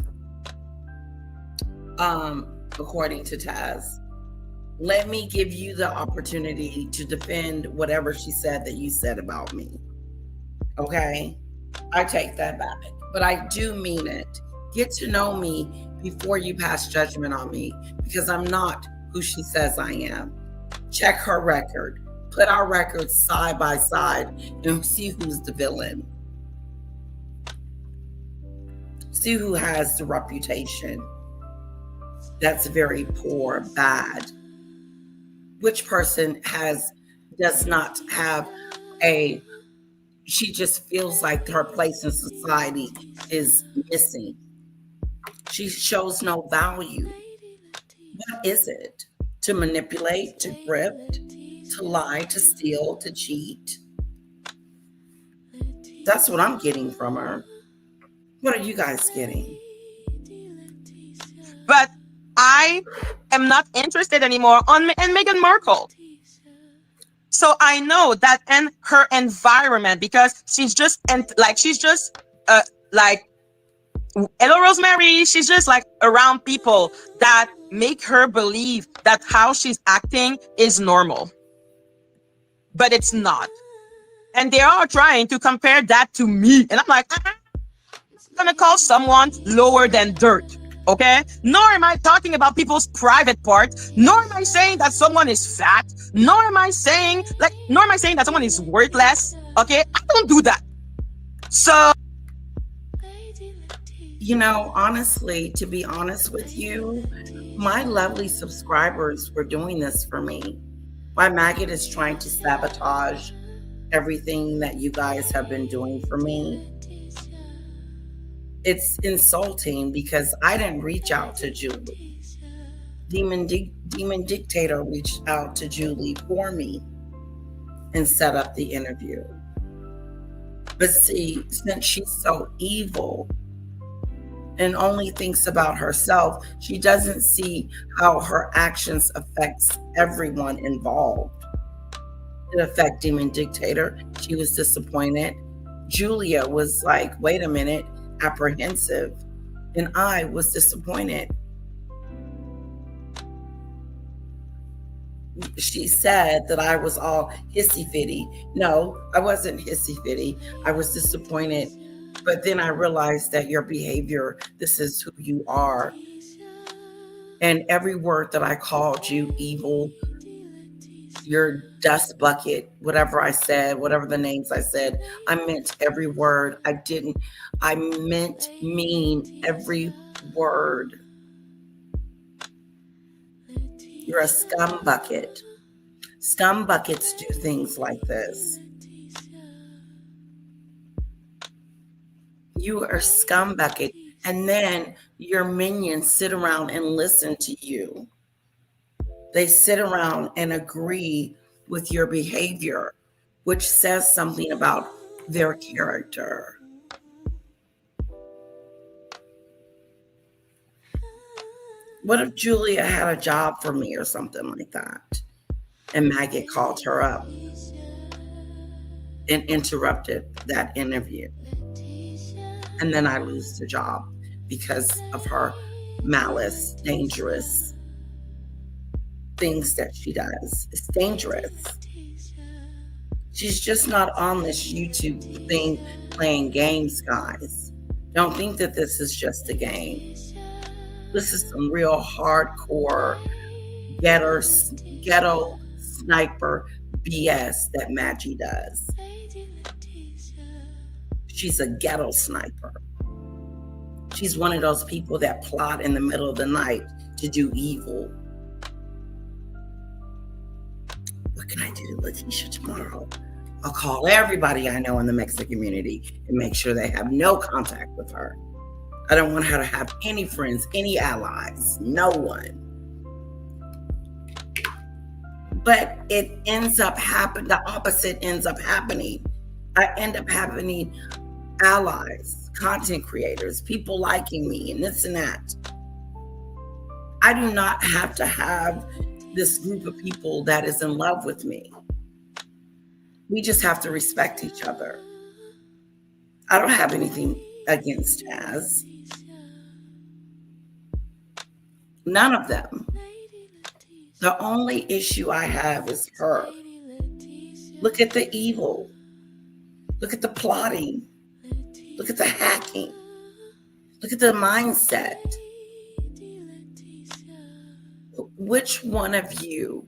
According to Taz, let me give you the opportunity to defend whatever she said that you said about me. Okay? I take that back. But I do mean it. Get to know me before you pass judgment on me, because I'm not who she says I am. Check her record. Put our records side by side and see who's the villain. See who has the reputation that's very poor, bad. Which person does not have she just feels like her place in society is missing. She shows no value. What is it? To manipulate, to grift, to lie, to steal, to cheat? That's what I'm getting from her. What are you guys getting? But I am not interested anymore in Meghan Markle. So I know that in her environment, because she's just like, hello, Rosemary. She's just like around people that make her believe that how she's acting is normal. But it's not. And they are trying to compare that to me. And I'm like, I'm going to call someone lower than dirt. Okay? Nor am I talking about people's private part. Nor am I saying that someone is fat. Nor am I saying that someone is worthless. Okay? I don't do that. So, honestly, to be honest with you, my lovely subscribers were doing this for me. My maggot is trying to sabotage everything that you guys have been doing for me. It's insulting because I didn't reach out to Julie. Demon Dictator reached out to Julie for me and set up the interview. But see, since she's so evil and only thinks about herself, she doesn't see how her actions affects everyone involved. It affected Demon Dictator. She was disappointed. Julia was like, wait a minute, apprehensive. And I was disappointed. She said that I was all hissy-fitty. No, I wasn't hissy-fitty. I was disappointed. But then I realized that your behavior, this is who you are. And every word that I called you, evil, your dust bucket, whatever I said, whatever the names I said, I meant every word. I mean every word. You're a scum bucket. Scum buckets do things like this. You are a scum bucket. And then your minions sit around and listen to you. They sit around and agree with your behavior, which says something about their character. What if Julia had a job for me or something like that, and Maggot called her up and interrupted that interview? And then I lose the job because of her malice, dangerous things that she does. It's dangerous. She's just not on this YouTube thing playing games, guys. Don't think that this is just a game. This is some real hardcore ghetto sniper BS that Maggie does. She's a ghetto sniper. She's one of those people that plot in the middle of the night to do evil. what can I do to Letitia tomorrow? I'll call everybody I know in the Mexican community and make sure they have no contact with her. I don't want her to have any friends, any allies, no one. But it ends up happening, the opposite ends up happening. I end up having allies, content creators, people liking me and this and that. I do not have to have this group of people that is in love with me. We just have to respect each other. I don't have anything against Taz. None of them. The only issue I have is her. Look at the evil. Look at the plotting. Look at the hacking. Look at the mindset. Which one of you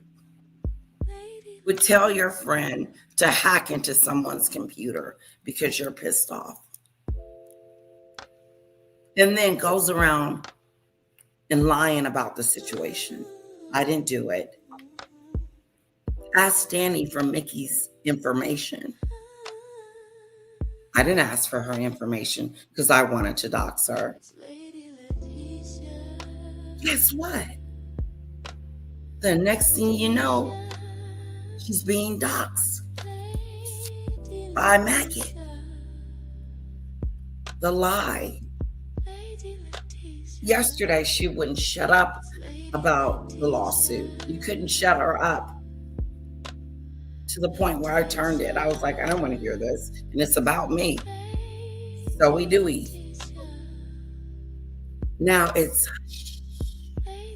would tell your friend to hack into someone's computer because you're pissed off? And then goes around and lying about the situation. I didn't do it. Ask Danny for Mickey's information. I didn't ask for her information because I wanted to dox her. Guess what? The next thing you know, she's being doxxed by Maggot. The lie. Yesterday, she wouldn't shut up about the lawsuit. You couldn't shut her up to the point where I turned it. I was like, I don't want to hear this. And it's about me. So we do eat. Now it's,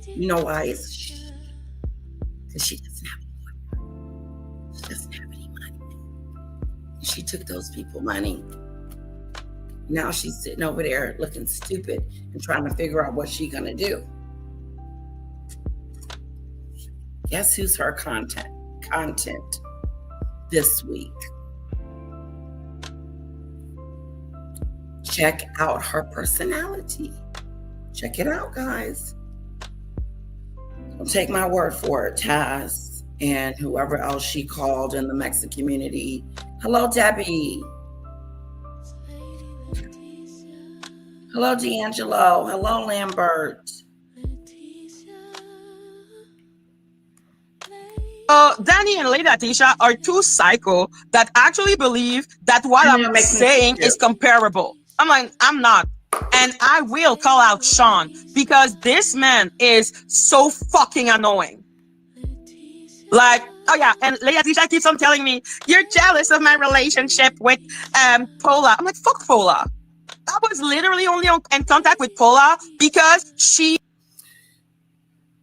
you know why it's because she doesn't have any money. She doesn't have any money. She took those people money. Now she's sitting over there looking stupid and trying to figure out what she's going to do. Guess who's her content this week? Check out her personality. Check it out, guys. Don't take my word for it, Taz and whoever else she called in the Mexican community. Hello, Debbie. Hello, D'Angelo. Hello, Lambert. Danny and Lady Atisha are two psycho that actually believe that what I'm saying is comparable. I'm like, I'm not. And I will call out Sean because this man is so fucking annoying. Like, oh yeah, and Lady Atisha keeps on telling me, you're jealous of my relationship with Paula. I'm like, fuck Paula. I was literally only in contact with Paula because she...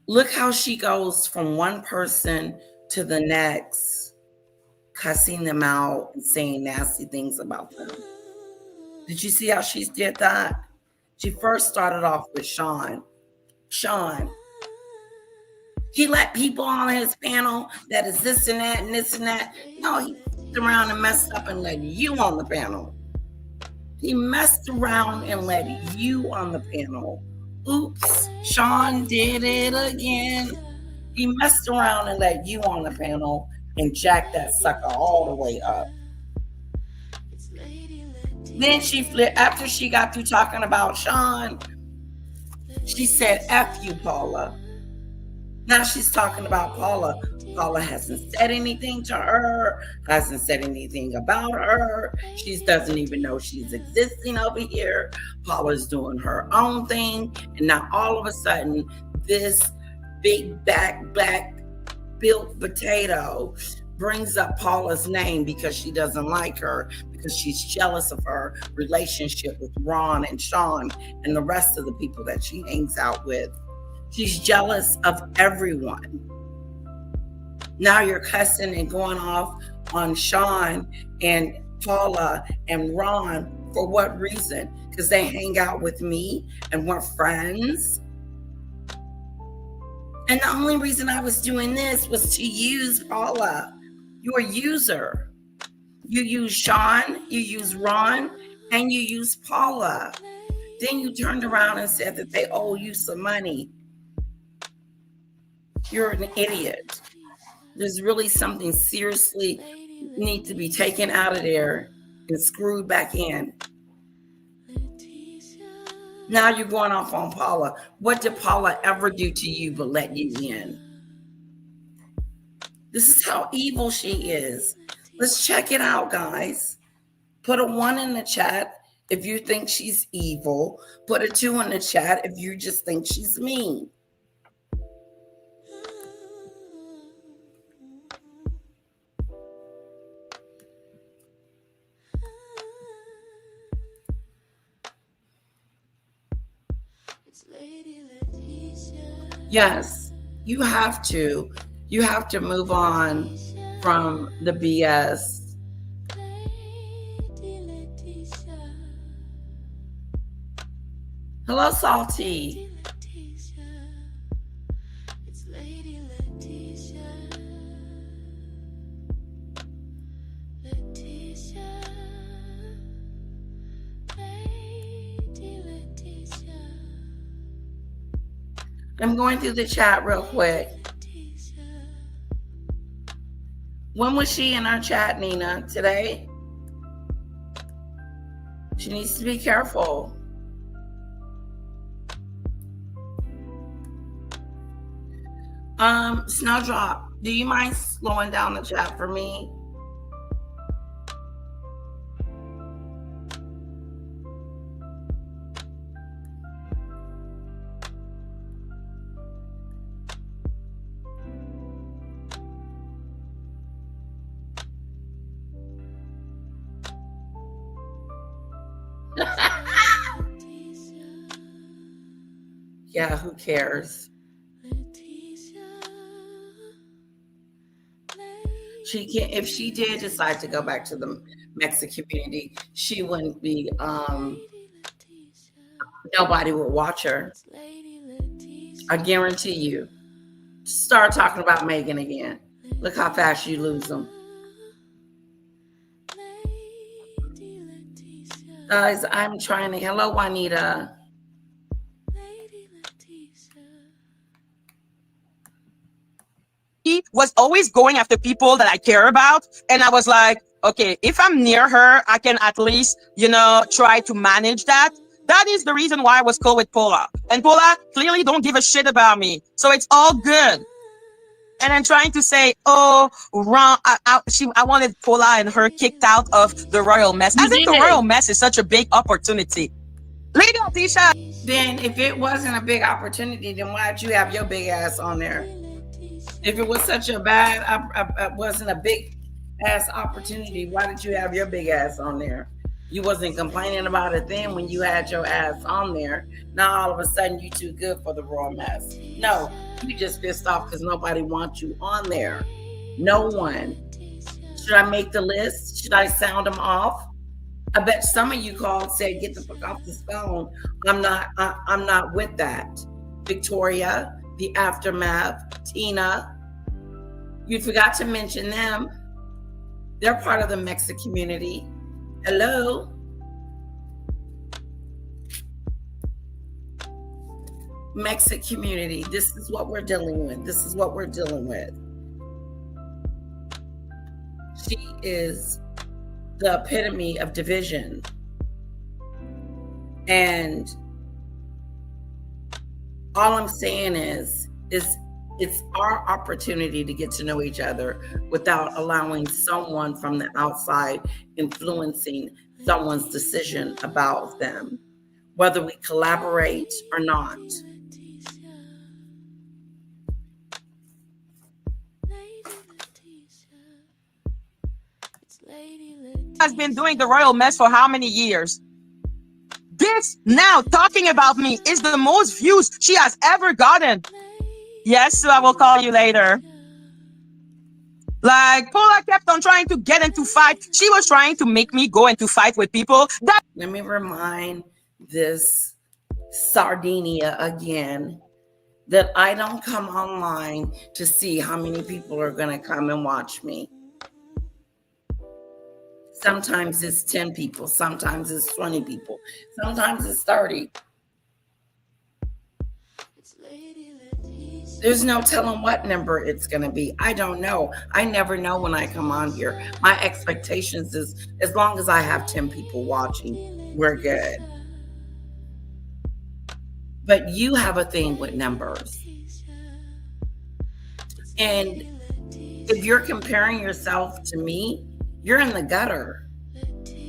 Look how she goes from one person to the next, cussing them out and saying nasty things about them. Did you see how she did that? She first started off with Sean. He let people on his panel that is this and that and this and that. No, he fucked around and messed up and let you on the panel. He messed around and let you on the panel. Oops, Sean did it again. He messed around and let you on the panel and jacked that sucker all the way up. Then she flipped, after she got through talking about Sean, she said, F you, Paula. Now she's talking about Paula. Paula hasn't said anything to her, hasn't said anything about her. She doesn't even know she's existing over here. Paula's doing her own thing. And now all of a sudden, this big back black built potato brings up Paula's name because she doesn't like her, because she's jealous of her relationship with Ron and Sean and the rest of the people that she hangs out with. She's jealous of everyone. Now you're cussing and going off on Sean and Paula and Ron for what reason? Because they hang out with me and we're friends. And the only reason I was doing this was to use Paula. You're a user. You use Sean, you use Ron, and you use Paula. Then you turned around and said that they owe you some money. You're an idiot. There's really something seriously need to be taken out of there and screwed back in. Now you're going off on Paula. What did Paula ever do to you but let you in? This is how evil she is. Let's check it out, guys. Put a 1 in the chat if you think she's evil. Put a 2 in the chat if you just think she's mean. Yes, you have to. You have to move on from the BS. Hello, Salty. I'm going through the chat real quick. When was she in our chat, Nina? Today? She needs to be careful. Snowdrop, do you mind slowing down the chat for me? Yeah, who cares? She can't. If she did decide to go back to the Mexit community, she wouldn't be. Nobody would watch her. I guarantee you. Start talking about Megan again. Look how fast you lose them. Guys, I'm trying to. Hello, Juanita. He was always going after people that I care about. And I was like, okay, if I'm near her, I can at least, try to manage that. That is the reason why I was cool with Paula. And Paula clearly don't give a shit about me. So it's all good. And I'm trying to say, wrong. I wanted Paula and her kicked out of the royal mess. As if the royal mess is such a big opportunity. Lady Tisha. Then if it wasn't a big opportunity, then why'd you have your big ass on there? If it was such a bad, wasn't a big ass opportunity, why did you have your big ass on there? You wasn't complaining about it then when you had your ass on there. Now all of a sudden you too good for the royal mess. No, you just pissed off because nobody wants you on there. No one. Should I make the list? Should I sound them off? I bet some of you called and said, get the fuck off this phone. I'm not with that. Victoria, the Aftermath, Tina. You forgot to mention them. They're part of the Mexit community. Hello. Mexit community. This is what we're dealing with. This is what we're dealing with. She is the epitome of division. And all I'm saying is it's our opportunity to get to know each other without allowing someone from the outside influencing someone's decision about them, whether we collaborate or not. Has been doing the royal mess for how many years? This now talking about me is the most views she has ever gotten. Yes, so I will call you later. Like, Paula kept on trying to get into fight. She was trying to make me go into fight with people. Let me remind this Sardinia again that I don't come online to see how many people are going to come and watch me. Sometimes it's 10 people. Sometimes it's 20 people. Sometimes it's 30. There's no telling what number it's going to be. I don't know. I never know when I come on here. My expectations is as long as I have 10 people watching, we're good. But you have a thing with numbers. And if you're comparing yourself to me, you're in the gutter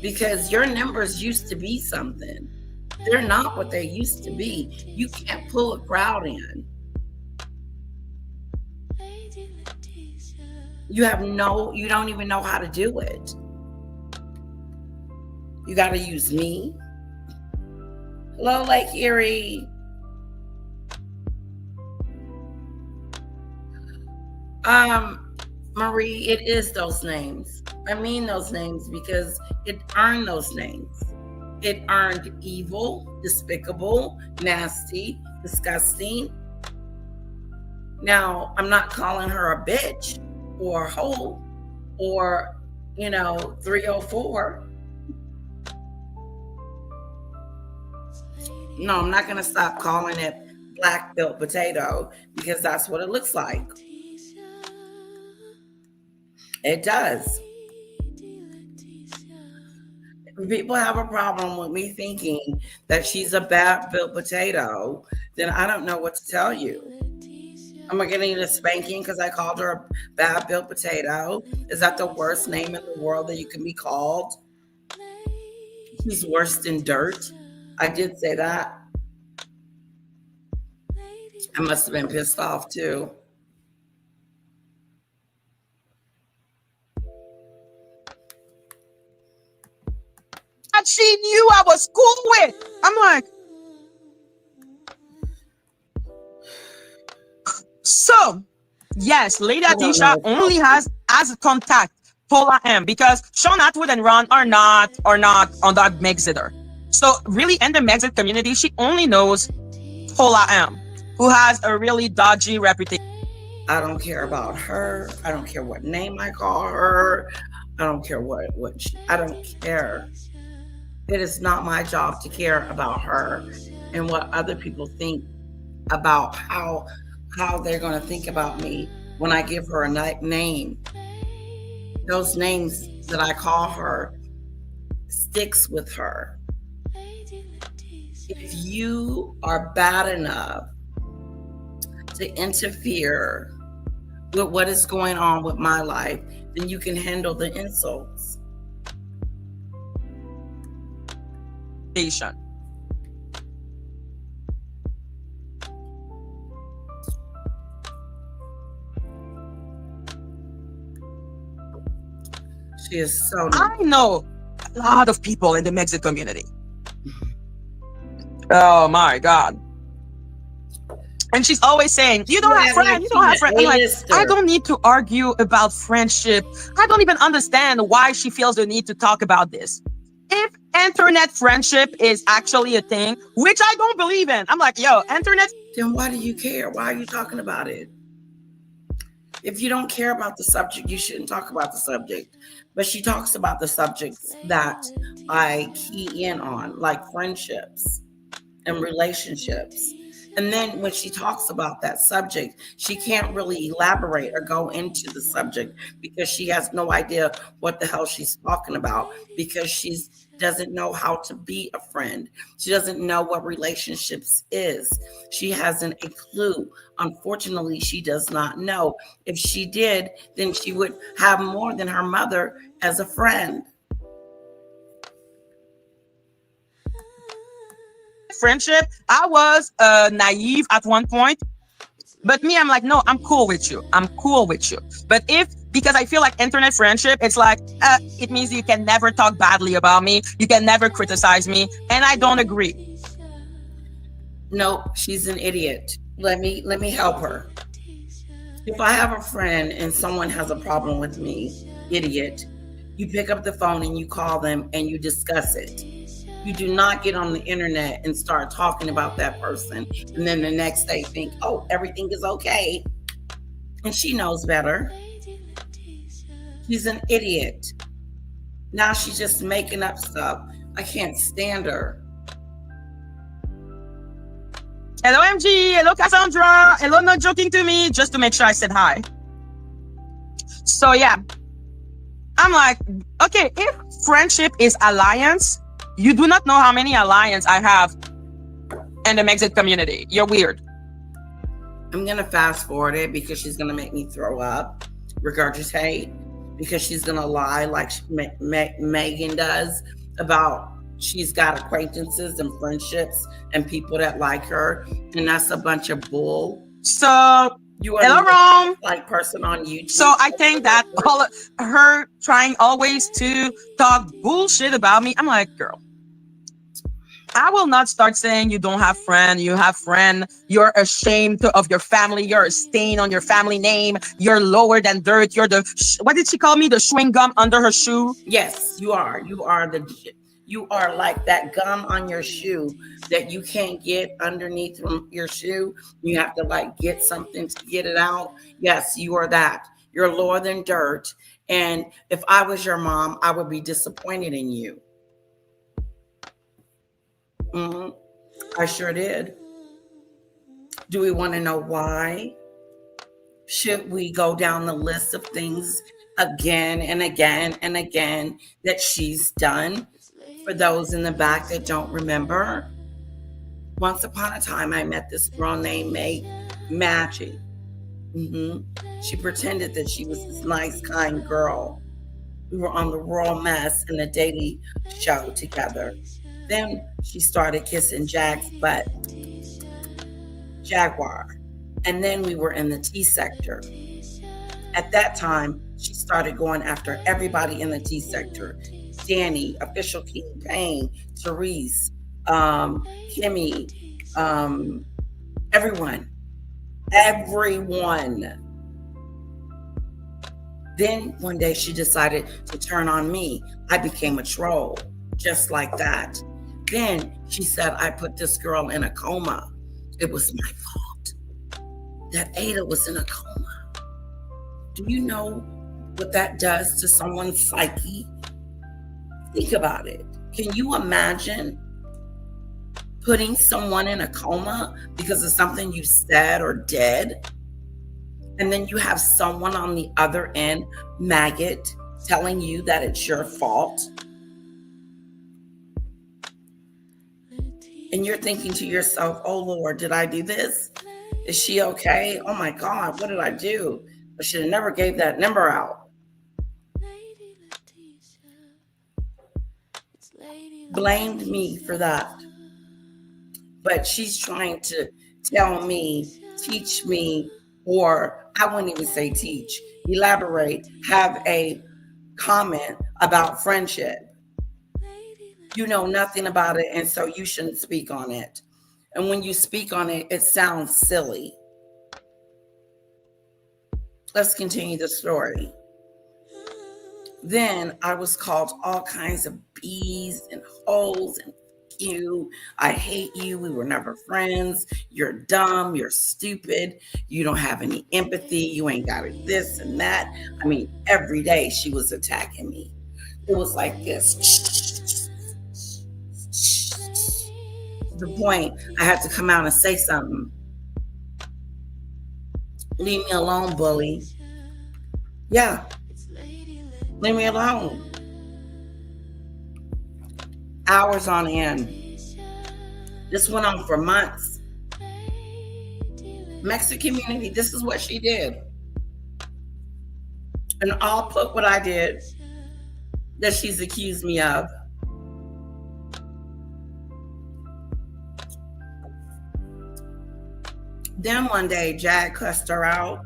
because your numbers used to be something. They're not what they used to be. You can't pull a crowd in. You don't even know how to do it. You got to use me. Hello, Lake Erie. Marie, it is those names. I mean those names because it earned those names. It earned evil, despicable, nasty, disgusting. Now, I'm not calling her a bitch or a hoe or, 304. No, I'm not going to stop calling it black built potato because that's what it looks like. It does. If people have a problem with me thinking that she's a bad built potato, then I don't know what to tell you. Am I getting a spanking because I called her a bad built potato? Is that the worst name in the world that you can be called? She's worse than dirt. I did say that. I must have been pissed off too. That she knew I was cool with. I'm like, so yes, Lady Atisha only has as a contact Paula M because Sean Atwood and Ron are not on that Mexiter. So really in the Mexit community, she only knows Paula M, who has a really dodgy reputation. I don't care about her. I don't care what name I call her. I don't care I don't care. It is not my job to care about her and what other people think about how they're going to think about me when I give her a name. Those names that I call her sticks with her. If you are bad enough to interfere with what is going on with my life, then you can handle the insults. She is so nice. I know a lot of people in the Mexit community. Oh my God. And she's always saying, you don't have friends, you don't have friends. I'm like, I don't need to argue about friendship. I don't even understand why she feels the need to talk about this. If internet friendship is actually a thing, which I don't believe in, I'm like, yo, internet. Then why do you care? Why are you talking about it? If you don't care about the subject, you shouldn't talk about the subject. But she talks about the subjects that I key in on, like friendships and relationships. And then when she talks about that subject, she can't really elaborate or go into the subject because she has no idea what the hell she's talking about because she doesn't know how to be a friend. She doesn't know what relationships is. She hasn't a clue. Unfortunately, she does not know. If she did, then she would have more than her mother as a friend. Friendship, I was naive at one point, but me, I'm like, no, I'm cool with you. But because I feel like internet friendship, it's like it means you can never talk badly about me, you can never criticize me, and I don't agree. No, she's an idiot. Let me help her. If I have a friend and someone has a problem with me, idiot, you pick up the phone and you call them and you discuss it. You do not get on the internet and start talking about that person and then the next day think, oh, everything is okay. And she knows better. She's an idiot. Now she's just making up stuff. I can't stand her. Hello, MG. Hello, Cassandra. Hello, not joking to me, just to make sure I said hi. So, yeah. I'm like, okay, if friendship is alliance, you do not know how many alliance I have in the Mexit community. You're weird. I'm going to fast forward it because she's going to make me throw up, regurgitate, because she's going to lie like Megan does about she's got acquaintances and friendships and people that like her. And that's a bunch of bull. So, you are hello, the Rome. like person on YouTube. So I think that all her trying always to talk bullshit about me, I'm like, girl, I will not start saying you don't have friend, you have friend, you're ashamed of your family, you're a stain on your family name, you're lower than dirt, you're the, what did she call me? The chewing gum under her shoe? Yes, you are. You are like that gum on your shoe that you can't get underneath your shoe. You have to like get something to get it out. Yes, you are that. You're lower than dirt. And if I was your mom, I would be disappointed in you. I sure did. Do we want to know why? Should we go down the list of things again and again and again that she's done? For those in the back that don't remember, once upon a time, I met this girl named Magic. She pretended that she was this nice, kind girl. We were on the Royal Mess and the Daily Show together. Then she started kissing Jack's butt, Jaguar. And then we were in the T sector. At that time, she started going after everybody in the T sector. Danny, Official King Payne, Therese, Kimmy, everyone. Then one day she decided to turn on me. I became a troll, just like that. Then she said, I put this girl in a coma. It was my fault that Ada was in a coma. Do you know what that does to someone's psyche? Think about it. Can you imagine putting someone in a coma because of something you said or did? And then you have someone on the other end, maggot, telling you that it's your fault. And you're thinking to yourself, oh Lord, did I do this? Is she okay? Oh my God, what did I do? I should have never gave that number out. Blamed me for that. But she's trying to tell me, teach me, or I wouldn't even say teach, elaborate, have a comment about friendship. You know nothing about it, and so you shouldn't speak on it. And when you speak on it, it sounds silly. Let's continue the story. Then I was called all kinds of B's and hoes and you. I hate you. We were never friends. You're dumb. You're stupid. You don't have any empathy. You ain't got it this and that. I mean, every day she was attacking me. It was like this. To the point I had to come out and say something. Leave me alone, bully. Yeah. Leave me alone. Hours on end. This went on for months. Mexican community, this is what she did. And I'll put what I did that she's accused me of. Then one day, Jack cussed her out.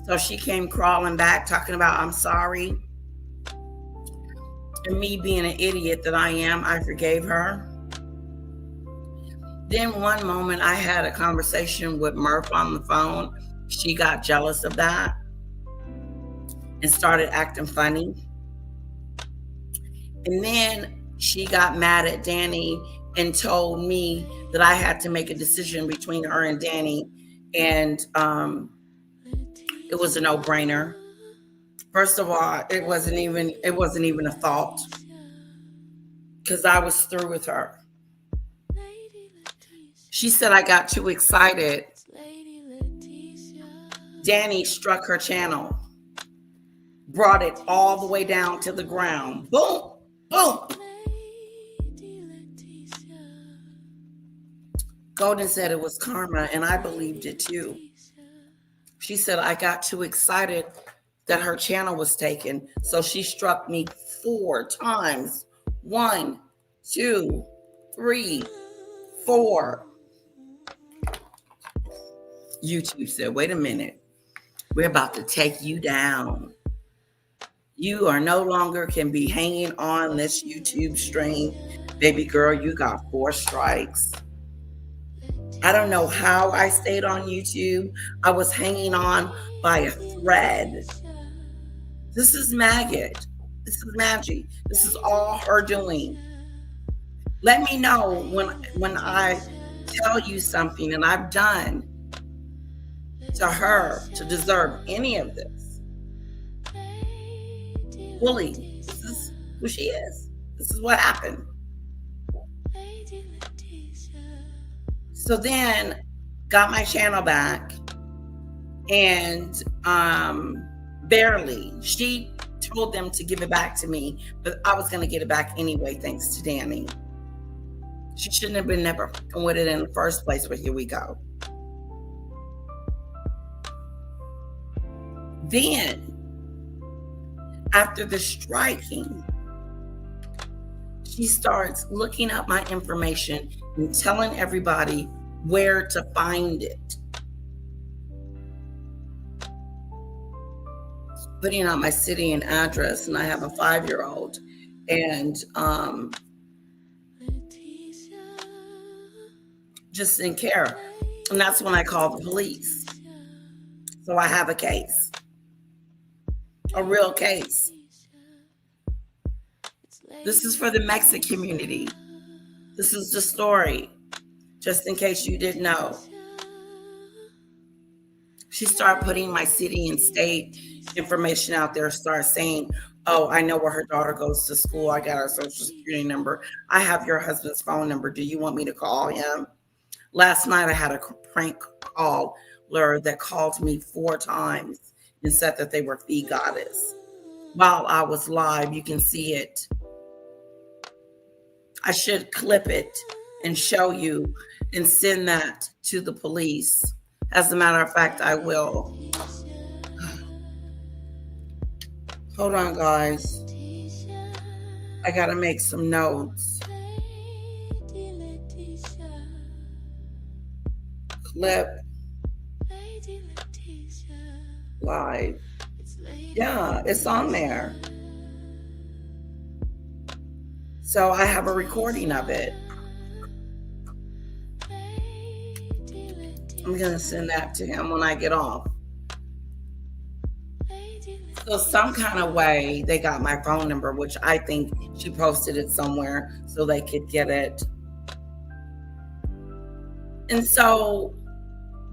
So she came crawling back talking about, I'm sorry. And me being an idiot that I am, I forgave her. Then one moment I had a conversation with Murph on the phone. She got jealous of that and started acting funny. And then she got mad at Danny and told me that I had to make a decision between her and Danny. And it was a no-brainer. First of all, it wasn't even a thought because I was through with her. She said I got too excited. Danny struck her channel, brought it all the way down to the ground. Boom, boom. Golden said it was karma, and I believed it too. She said I got too excited that her channel was taken, so she struck me 4 times. 1, 2, 3, 4. YouTube said, wait a minute. We're about to take you down. You are no longer can be hanging on this YouTube stream. Baby girl, you got 4 strikes. I don't know how I stayed on YouTube. I was hanging on by a thread. This is maggot. This is magic. This is all her doing. Let me know when I tell you something and I've done to her to deserve any of this. Bully. This is who she is. This is what happened. So then got my channel back, and barely. She told them to give it back to me, but I was going to get it back anyway, thanks to Danny. She shouldn't have been never with it in the first place, but here we go. Then, after the striking, she starts looking up my information and telling everybody where to find it. Putting out my city and address, and I have a 5-year-old, and just didn't care. And that's when I called the police. So I have a case, a real case. This is for the Mexit community. This is the story, just in case you didn't know. She started putting my city and state information out there, started saying, oh, I know where her daughter goes to school. I got her social security number. I have your husband's phone number. Do you want me to call him? Last night, I had a prank caller that called me 4 times and said that they were fee goddess. While I was live, you can see it. I should clip it and show you and send that to the police. As a matter of fact, I will. Hold on, guys. I got to make some notes. Clip. Live. Yeah, it's on there. So I have a recording of it. I'm going to send that to him when I get off. So some kind of way they got my phone number, which I think she posted it somewhere so they could get it. And so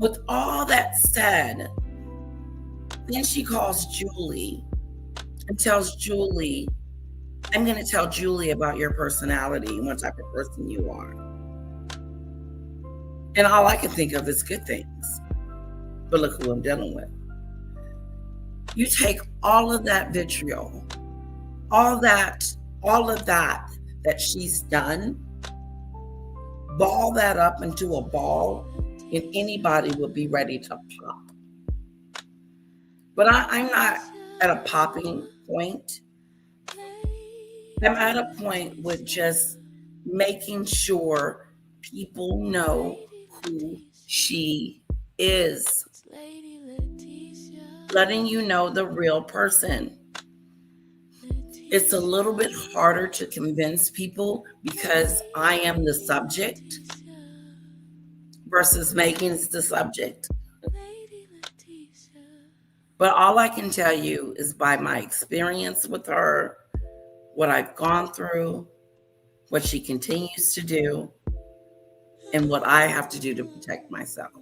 with all that said, then she calls Julie and tells Julie, I'm going to tell Julie about your personality and what type of person you are. And all I can think of is good things. But look who I'm dealing with. You take all of that vitriol, all of that she's done, ball that up into a ball, and anybody would be ready to pop. But I'm not at a popping point. I'm at a point with just making sure people know who she is. Letting you know the real person. It's a little bit harder to convince people because I am the subject versus Megan's the subject. But all I can tell you is by my experience with her, what I've gone through, what she continues to do, and what I have to do to protect myself.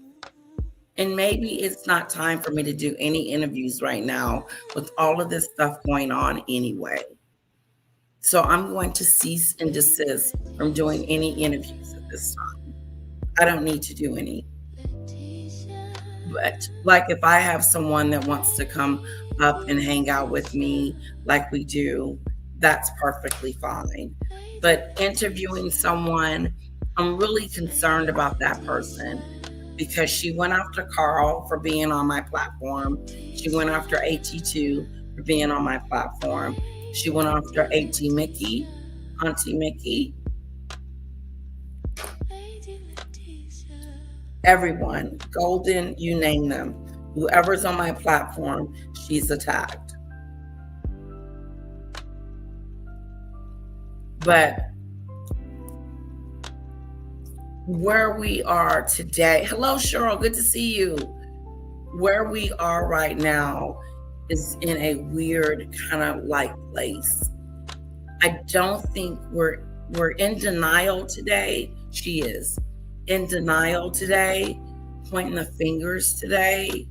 And maybe it's not time for me to do any interviews right now with all of this stuff going on anyway. So I'm going to cease and desist from doing any interviews at this time. I don't need to do any. But like if I have someone that wants to come up and hang out with me like we do, that's perfectly fine. But interviewing someone, I'm really concerned about that person because she went after Carl for being on my platform. She went after AT2 for being on my platform. She went after Auntie Mickey, everyone, Golden, you name them. Whoever's on my platform, she's attacked. But where we are today, hello, Cheryl, good to see you. Where we are right now is in a weird kind of like place. I don't think we're in denial today. She is in denial today, pointing the fingers today.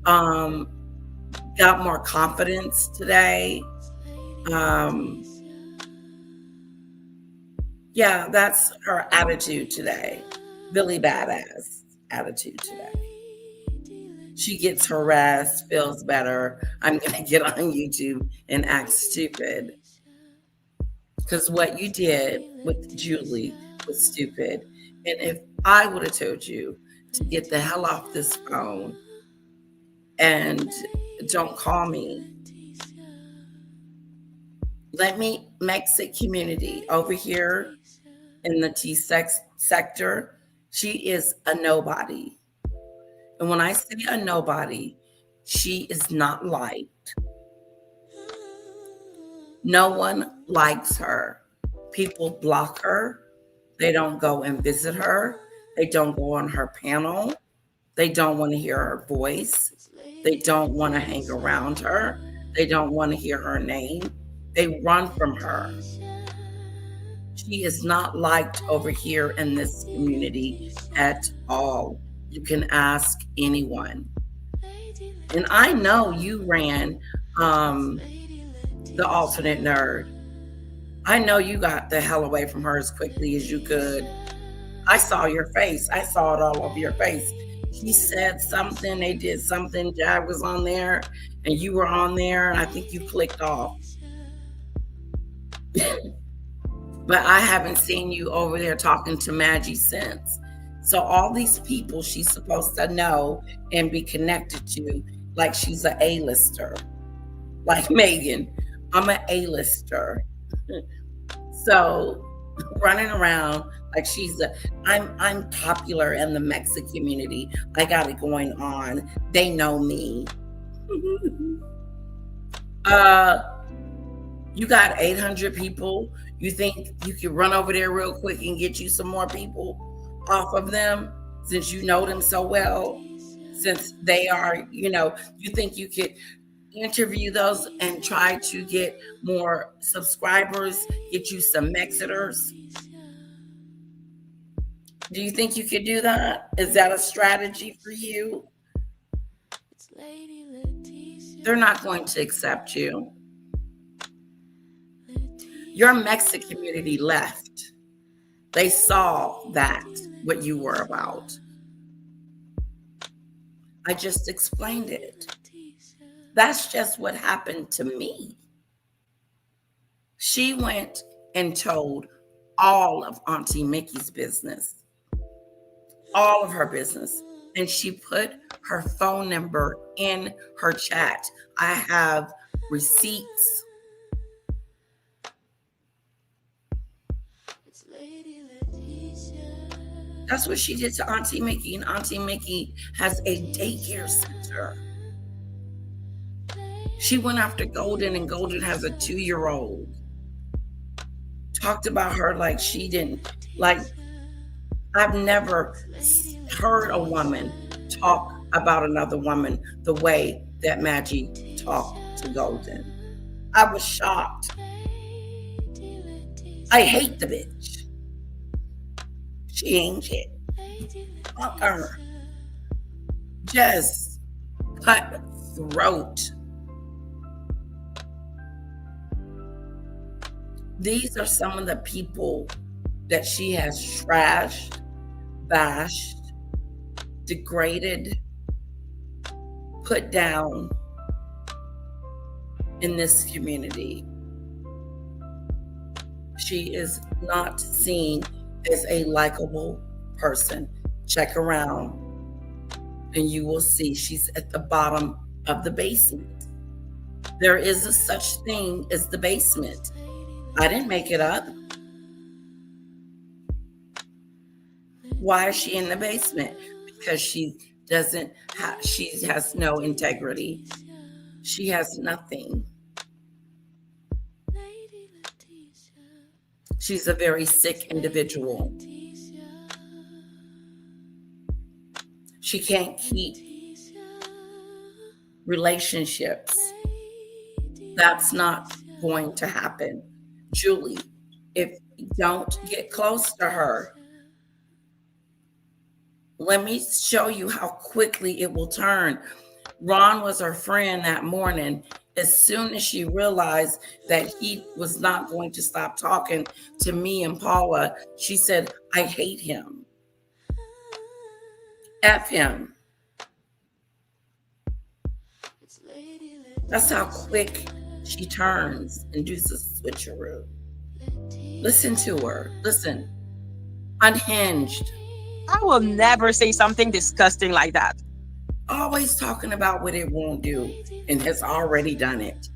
Got more confidence today. Yeah, that's her attitude today. Billy Badass attitude today. She gets harassed, feels better. I'm going to get on YouTube and act stupid. Because what you did with Julie was stupid. And if I would have told you to get the hell off this phone and don't call me, let me, Mexit community over here in the T-sex sector, she is a nobody. And when I say a nobody, she is not liked. No one likes her. People block her. They don't go and visit her. They don't go on her panel. They don't want to hear her voice. They don't want to hang around her. They don't want to hear her name. They run from her. She is not liked over here in this community at all. You can ask anyone. And I know you ran the alternate nerd. I know you got the hell away from her as quickly as you could. I saw your face. I saw it all over your face. He said something, they did something, Jag was on there, and you were on there, and I think you clicked off. But I haven't seen you over there talking to Maggie since. So all these people she's supposed to know and be connected to, like she's an A-lister. Like Megan, I'm an A-lister. So running around like I'm popular in the Mexican community. I got it going on. They know me. You got 800 people. You think you can run over there real quick and get you some more people off of them since you know them so well? Since they are, you think you could interview those and try to get more subscribers, get you some Mexiters? Do you think you could do that? Is that a strategy for you? They're not going to accept you. Your Mexican community left. They saw that, what you were about. I just explained it. That's just what happened to me. She went and told all of Auntie Mickey's business, all of her business, and she put her phone number in her chat. I have receipts. That's what she did to Auntie Mickey, and Auntie Mickey has a daycare center. She went after Golden, and Golden has a 2-year-old. Talked about her like she didn't, like, I've never heard a woman talk about another woman the way that Maggie talked to Golden. I was shocked. I hate the bitch. She ain't shit. Fuck her. Just cut throat. These are some of the people that she has trashed, bashed, degraded, put down in this community. She is not seen as a likable person. Check around and you will see she's at the bottom of the basement. There is a such thing as the basement. I didn't make it up. Why is she in the basement? Because she has no integrity. She has nothing. She's a very sick individual. She can't keep relationships. That's not going to happen. Julie, if you don't get close to her, let me show you how quickly it will turn. Ron was her friend that morning. As soon as she realized that he was not going to stop talking to me and Paula, she said, I hate him. F him. That's how quick she turns and does a switcheroo. Listen to her. Listen. Unhinged. I will never say something disgusting like that. Always talking about what it won't do and has already done it.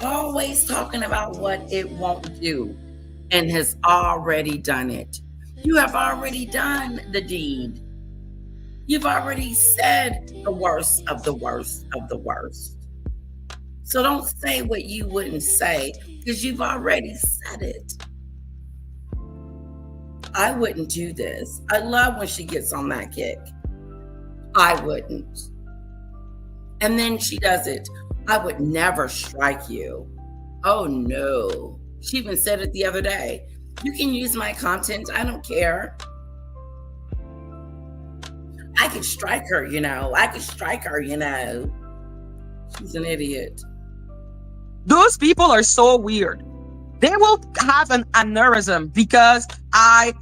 Always talking about what it won't do and has already done it. You have already done the deed. You've already said the worst of the worst of the worst. So don't say what you wouldn't say because you've already said it. I wouldn't do this. I love when she gets on that kick. I wouldn't. And then she does it. I would never strike you. Oh no. She even said it the other day. You can use my content. I don't care. I could strike her, I could strike her, She's an idiot. Those people are so weird. They will have an aneurysm because I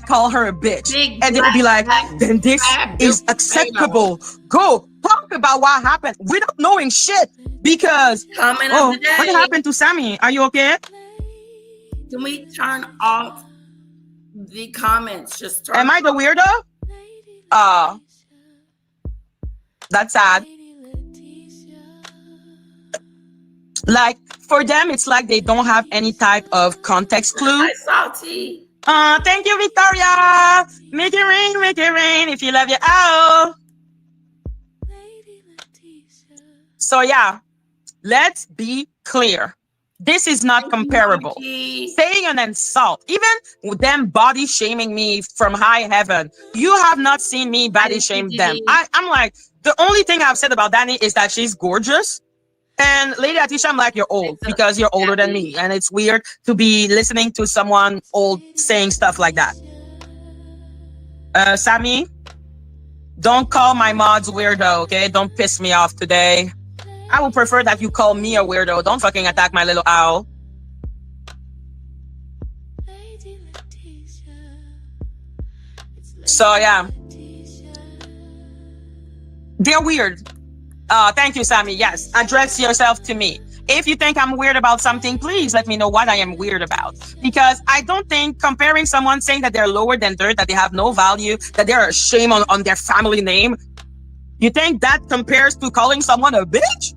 call her a bitch. And they'll be like, then this is acceptable. Go talk about what happened without knowing shit. Because, what happened to Sammy? Are you okay? Can we turn off the comments? Am I the weirdo? That's sad. Like, for them, it's like they don't have any type of context clue. Hi, Salty. Thank you, Victoria. Make it rain if you love your owl. So yeah, let's be clear. This is not comparable. Saying an insult, even with them body shaming me from high heaven, you have not seen me body shame them. I'm like, the only thing I've said about Danny is that she's gorgeous. And Lady Atisha, I'm like, you're old because you're older than me. And it's weird to be listening to someone old saying stuff like that. Sammy, don't call my mods weirdo, okay? Don't piss me off today. I would prefer that you call me a weirdo. Don't fucking attack my little owl. So, yeah. They're weird. Thank you, Sammy. Yes, address yourself to me. If you think I'm weird about something, please let me know what I am weird about. Because I don't think comparing someone saying that they're lower than dirt, that they have no value, that they're a shame on their family name, you think that compares to calling someone a bitch?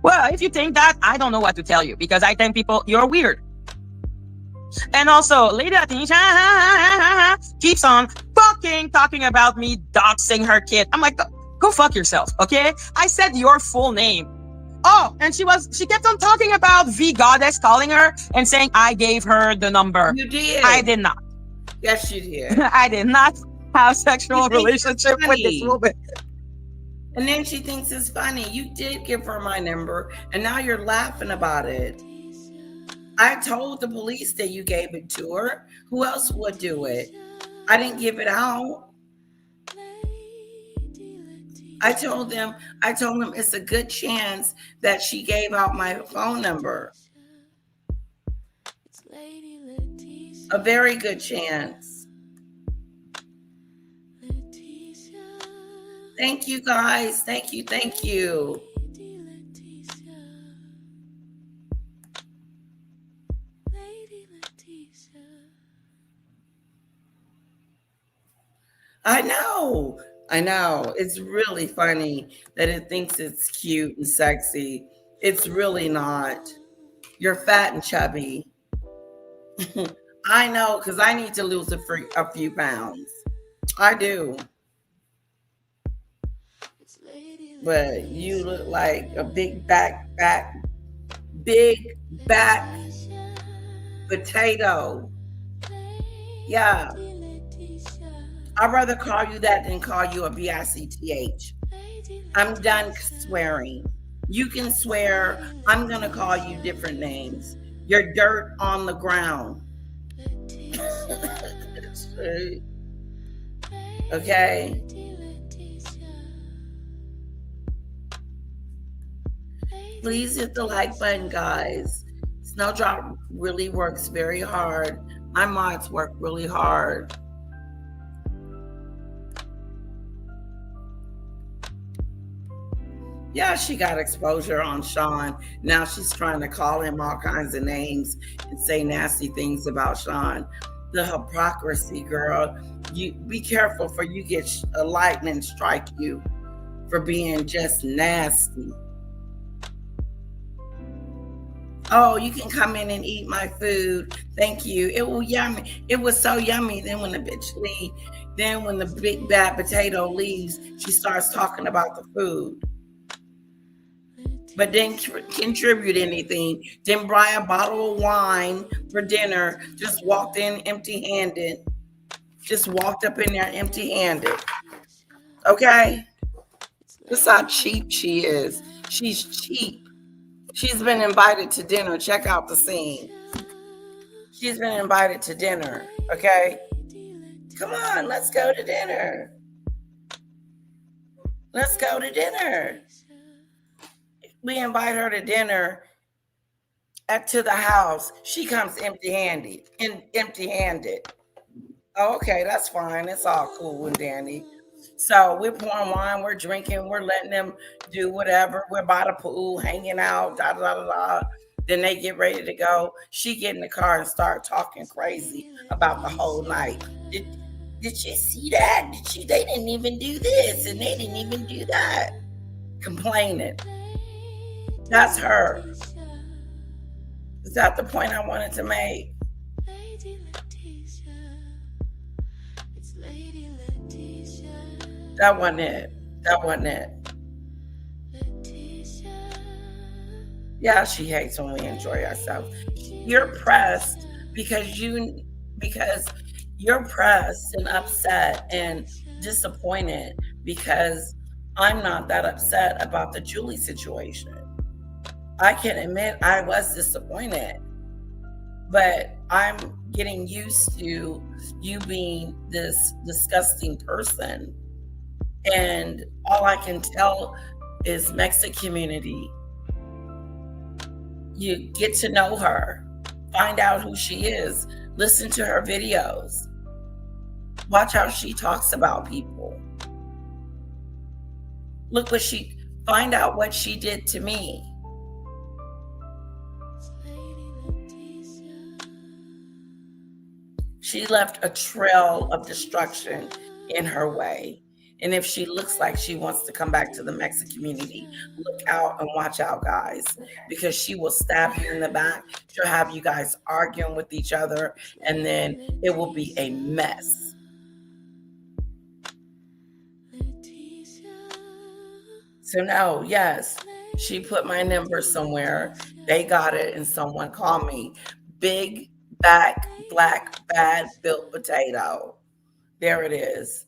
Well, if you think that, I don't know what to tell you. Because I think people, you're weird. And also, Lady Atisha keeps on fucking talking about me doxing her kid. I'm like, go fuck yourself, okay? I said your full name. Oh, and she kept on talking about V Goddess calling her and saying I gave her the number. You did. I did not. Yes, you did. I did not have sexual relationship with this woman. And then she thinks it's funny. You did give her my number, and now you're laughing about it. I told the police that you gave it to her. Who else would do it? I didn't give it out. I told them it's a good chance that she gave out my phone number. A very good chance. Thank you, guys. Thank you. Thank you. I know. I know. It's really funny that it thinks it's cute and sexy. It's really not. You're fat and chubby. I know, because I need to lose a few pounds. I do. But you look like a big back potato. Yeah. I'd rather call you that than call you a BICTH. I'm done swearing. You can swear. I'm going to call you different names. You're dirt on the ground. Okay? Please hit the like button, guys. Snowdrop really works very hard. My mods work really hard. Yeah, she got exposure on Sean. Now she's trying to call him all kinds of names and say nasty things about Sean. The hypocrisy, girl. You be careful, for you get a lightning strike you for being just nasty. Oh, you can come in and eat my food. Thank you. It was yummy. It was so yummy. Then when the bitch leaves, then when the big bad potato leaves, she starts talking about the food. But didn't contribute anything. Didn't buy a bottle of wine for dinner. Just walked in empty-handed. Just walked up in there empty-handed. Okay? This is how cheap she is. She's cheap. She's been invited to dinner. Check out the scene. She's been invited to dinner. Okay? Come on, let's go to dinner. Let's go to dinner. We invite her to dinner to the house. She comes empty-handed. Oh, okay, that's fine. It's all cool and dandy. So we're pouring wine, we're drinking, we're letting them do whatever. We're by the pool, hanging out, da da da da. Then they get ready to go. She get in the car and start talking crazy about the whole night. Did you see that? They didn't even do this and they didn't even do that. Complaining. That's her. Is that the point I wanted to make? That wasn't it. That wasn't it. Yeah, she hates when we enjoy ourselves. You're pressed because you're pressed and upset and disappointed because I'm not that upset about the Julie situation. I can admit I was disappointed, but I'm getting used to you being this disgusting person. And all I can tell is Mexit community. You get to know her, find out who she is, listen to her videos, watch how she talks about people. Find out what she did to me. She left a trail of destruction in her way. And if she looks like she wants to come back to the Mexican community, look out and watch out, guys, because she will stab you in the back. She'll have you guys arguing with each other, and then it will be a mess. So no, yes, she put my number somewhere. They got it, and someone called me. Big back, black, bad built potato. There it is.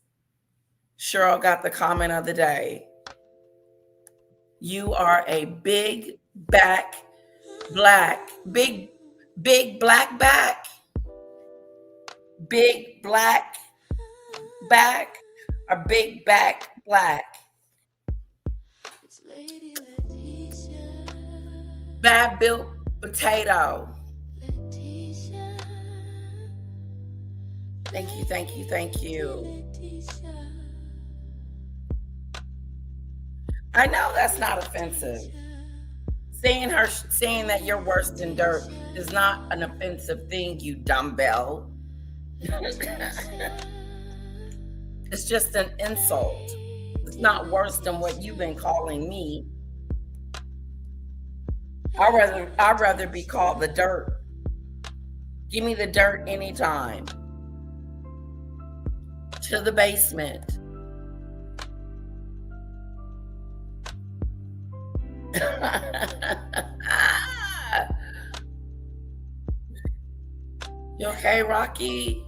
Cheryl got the comment of the day. You are a big back, black, big black back. Big black back or big back black. Bad built potato. Thank you, thank you, thank you. I know that's not offensive. Saying that you're worse than dirt is not an offensive thing, you dumbbell. It's just an insult. It's not worse than what you've been calling me. I'd rather be called the dirt. Give me the dirt anytime. To the basement. You okay, Rocky?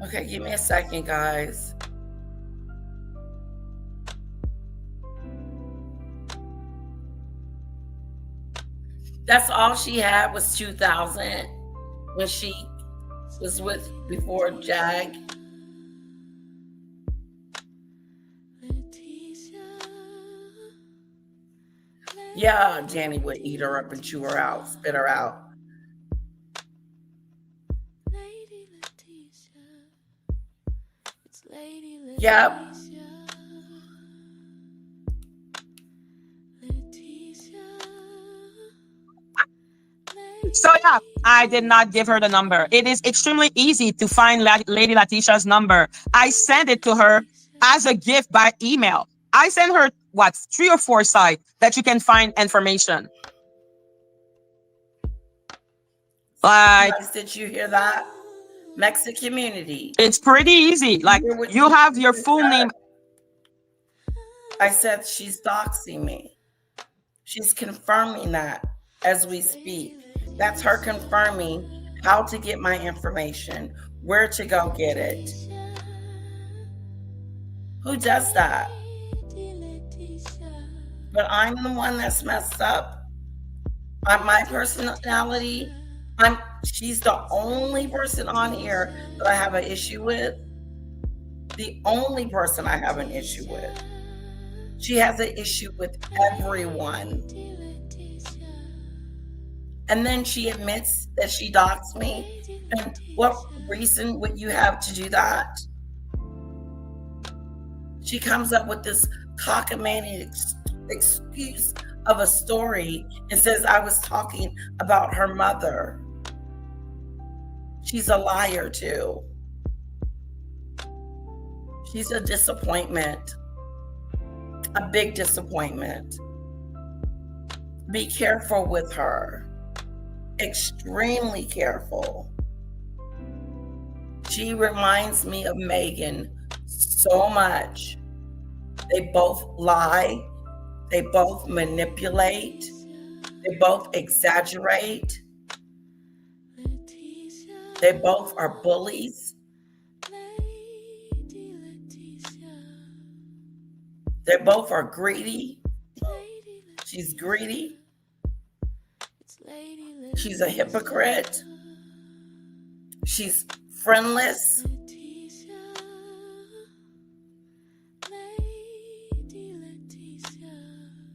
Okay, give me a second, guys. That's all she had was 2,000 when she was with before Jag. Yeah, Danny would eat her up and chew her out, spit her out. Yep. So yeah, I did not give her the number. It is extremely easy to find Lady Letitia's number. I sent it to her as a gift by email. I sent her, 3 or 4 sites that you can find information. Like, guys, did you hear that? Mexit community. It's pretty easy. Like, you have your full name. I said she's doxing me. She's confirming that as we speak. That's her confirming how to get my information, where to go get it. Who does that? But I'm the one that's messed up. My personality, she's the only person on here that I have an issue with. The only person I have an issue with. She has an issue with everyone. And then she admits that she doxed me. And what reason would you have to do that? She comes up with this cockamamie excuse of a story and says I was talking about her mother. She's a liar too. She's a disappointment. A big disappointment. Be careful with her. Extremely careful. She reminds me of Megan so much. They both lie. They both manipulate. They both exaggerate. They both are bullies. They both are greedy. She's greedy. She's a hypocrite. She's friendless.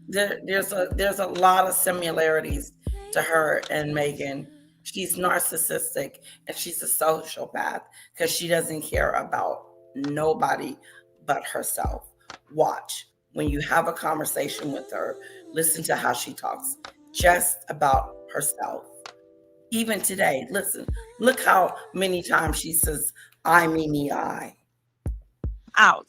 There's a lot of similarities to her and Megan. She's narcissistic and she's a sociopath because she doesn't care about nobody but herself. Watch when you have a conversation with her, listen to how she talks just about herself. Even today, listen, look how many times she says, I, me, I. Out.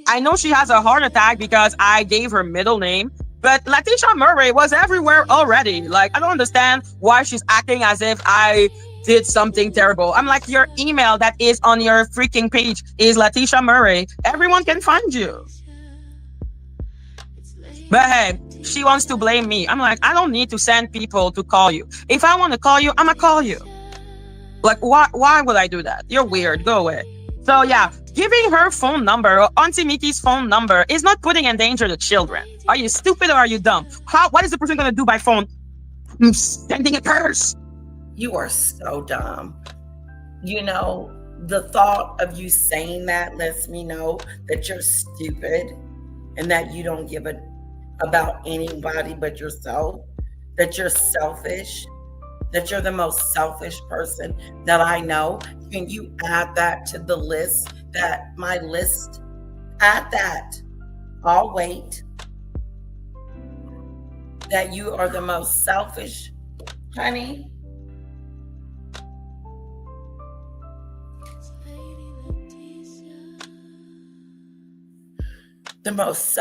I know she has a heart attack because I gave her middle name, but Letitia Murray was everywhere already. Like, I don't understand why she's acting as if I did something terrible. I'm like, your email that is on your freaking page is Letitia Murray. Everyone can find you. But hey, she wants to blame me. I'm like, I don't need to send people to call you. If I want to call you, I'm gonna call you. Like, why would I do that? You're weird. Go away. So yeah, giving her phone number or Auntie Mickey's phone number is not putting in danger the children. Are you stupid or are you dumb? What is the person gonna do by phone? I'm sending a curse. You are so dumb. You know, the thought of you saying that lets me know that you're stupid and that you don't give a about anybody but yourself, that you're selfish. that you're the most selfish person that I know? Can you add that to the list? That my list? Add that. I'll wait. That you are the most selfish, honey. The most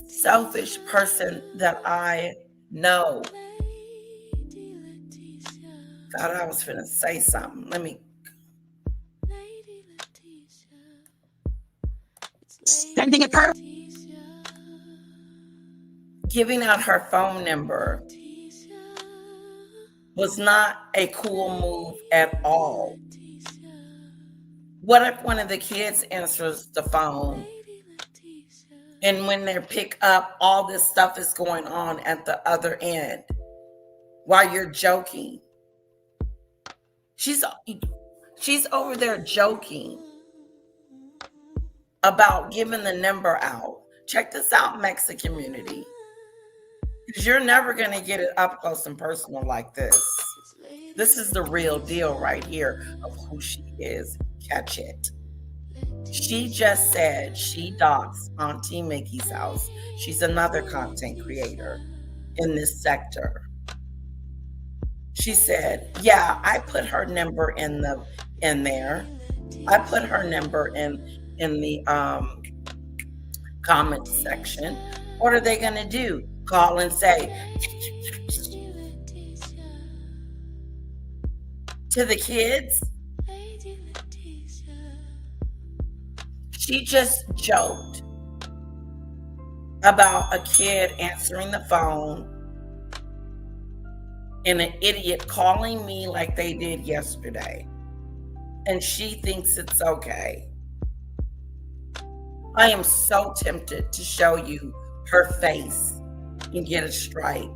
selfish person that I know. God, I was finna say something. Let me. Sending it her. Giving out her phone number was not a cool move at all. What if one of the kids answers the phone and when they pick up, all this stuff is going on at the other end while you're joking? She's over there joking about giving the number out. Check this out, Mexit community. Because you're never going to get it up close and personal like this. This is the real deal right here of who she is. Catch it. She just said she doxed Auntie Mickey's house. She's another content creator in this sector. She said, yeah, I put her number in there. I put her number in the comment section. What are they going to do? Call and say to the kids? She just joked about a kid answering the phone and an idiot calling me like they did yesterday. And she thinks it's okay. I am so tempted to show you her face and get a strike.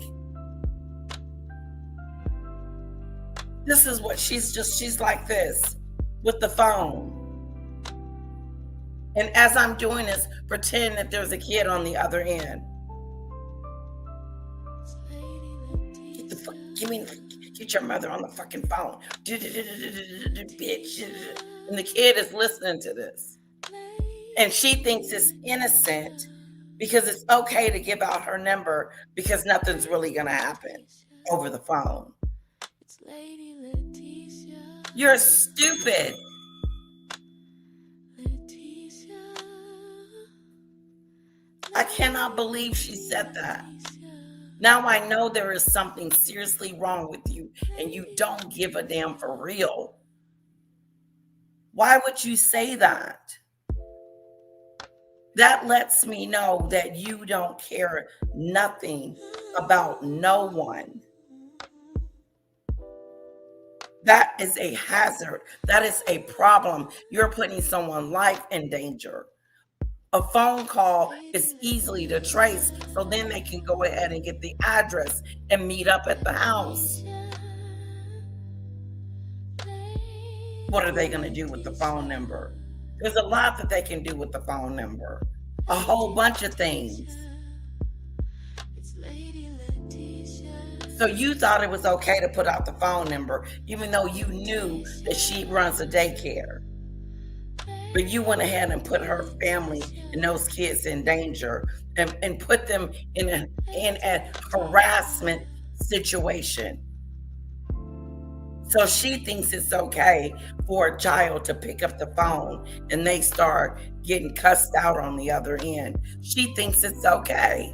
This is what she's like this with the phone. And as I'm doing this, pretend that there's a kid on the other end. Get your mother on the fucking phone. Bitch. And the kid is listening to this. And she thinks it's innocent because it's okay to give out her number because nothing's really going to happen over the phone. You're stupid. I cannot believe she said that. Now I know there is something seriously wrong with you and you don't give a damn for real. Why would you say that? That lets me know that you don't care nothing about no one. That is a hazard. That is a problem. You're putting someone's life in danger. A phone call is easily to trace, so then they can go ahead and get the address and meet up at the house. What are they going to do with the phone number? There's a lot that they can do with the phone number. A whole bunch of things. So you thought it was okay to put out the phone number, even though you knew that she runs a daycare. But you went ahead and put her family and those kids in danger and put them in a harassment situation. So she thinks it's okay for a child to pick up the phone and they start getting cussed out on the other end. She thinks it's okay.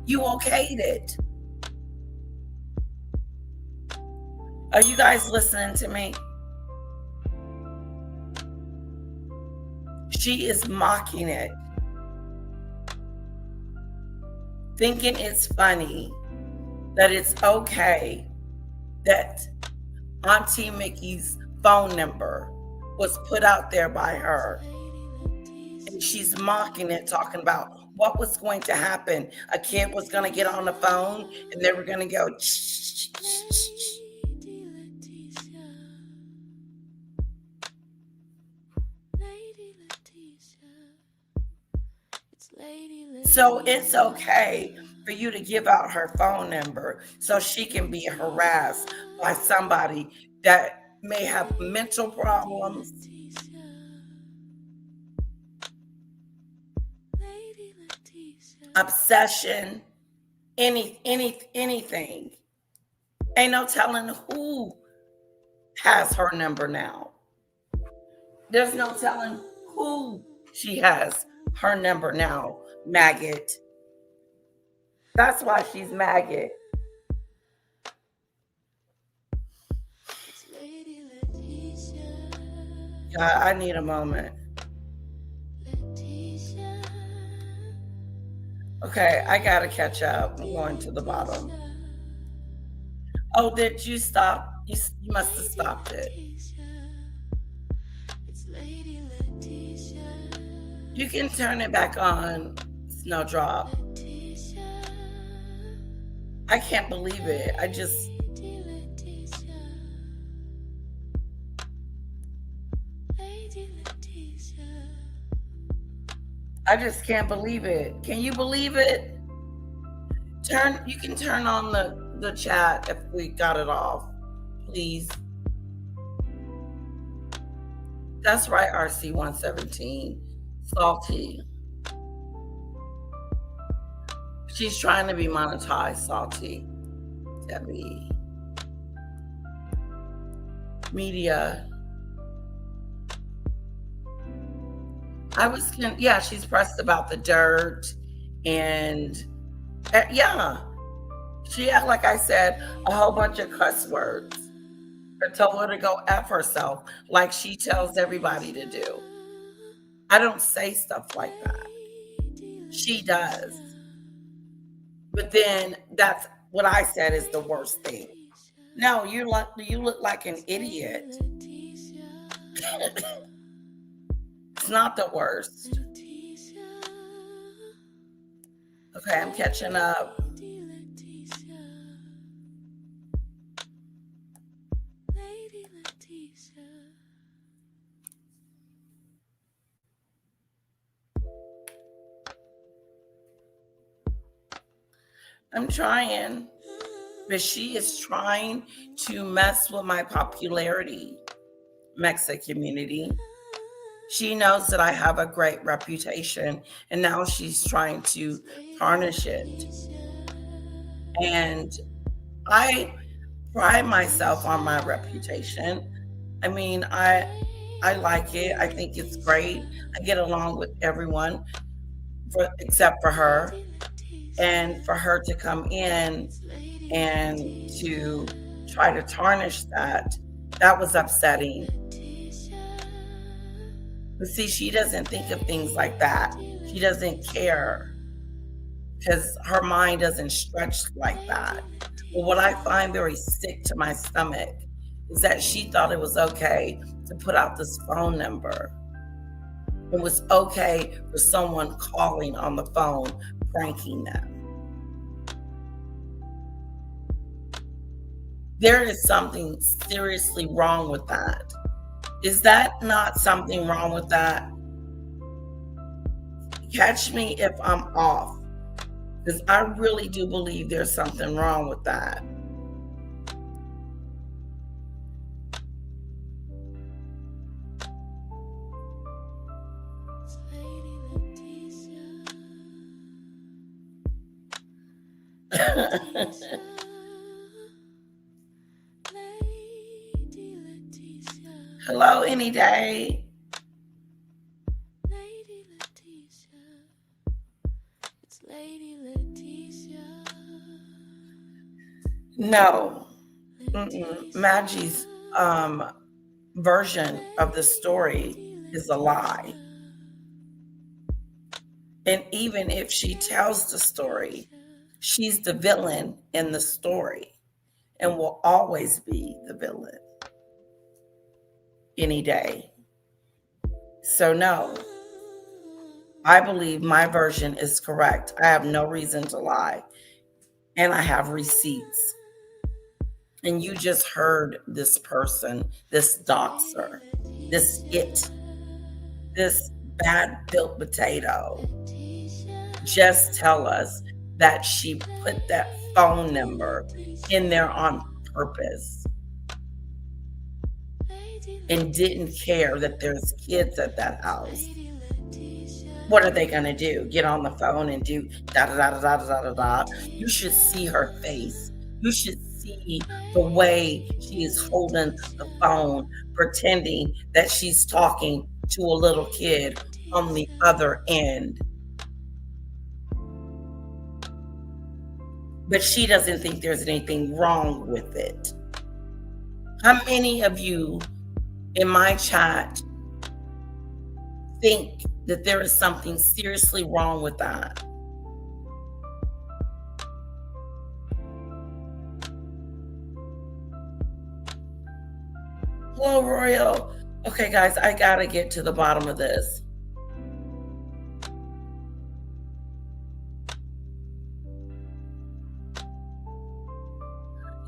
You okayed it. Are you guys listening to me? She is mocking it, thinking it's funny, that it's okay that Auntie Mickey's phone number was put out there by her. And she's mocking it, talking about what was going to happen. A kid was going to get on the phone and they were going to go, so it's okay for you to give out her phone number so she can be harassed by somebody that may have mental problems, obsession, anything. Ain't no telling who has her number now. There's no telling who she has her number now, maggot. That's why she's maggot. God, I need a moment. Okay, I gotta catch up. I'm going to the bottom. Oh, did you stop? You must have stopped it. You can turn it back on, Snowdrop. I can't believe it. I just can't believe it. Can you believe it? You can turn on the chat if we got it off, please. That's right, RC117. Salty. She's trying to be monetized, Salty. Debbie. Media. Yeah, she's pressed about the dirt and yeah. She had, like I said, a whole bunch of cuss words. I told her to go F herself like she tells everybody to do. I don't say stuff like that. She does. But then that's what I said is the worst thing. No, you look like an idiot. It's not the worst. Okay, I'm catching up. I'm trying, but she is trying to mess with my popularity, Mexit community. She knows that I have a great reputation, and now she's trying to tarnish it. And I pride myself on my reputation. I mean, I like it. I think it's great. I get along with everyone except for her. And for her to come in and to try to tarnish that was upsetting. But see, she doesn't think of things like that. She doesn't care because her mind doesn't stretch like that. But what I find very sick to my stomach is that she thought it was okay to put out this phone number. It was okay for someone calling on the phone, pranking them. There is something seriously wrong with that. Is that not something wrong with that? Catch me if I'm off, because I really do believe there's something wrong with that. Hello, any day. No. Maggie's version of the story is a lie. And even if she tells the story, she's the villain in the story and will always be the villain any day. So no, I believe my version is correct. I have no reason to lie. And I have receipts. And you just heard this person, this doxer, this bad built potato, just tell us that she put that phone number in there on purpose and didn't care that there's kids at that house. What are they going to do? Get on the phone and do da da da da da da da da. You should see her face. You should see the way she is holding the phone, pretending that she's talking to a little kid on the other end. But she doesn't think there's anything wrong with it. How many of you in my chat think that there is something seriously wrong with that? Hello, Royal. Okay, guys, I gotta get to the bottom of this.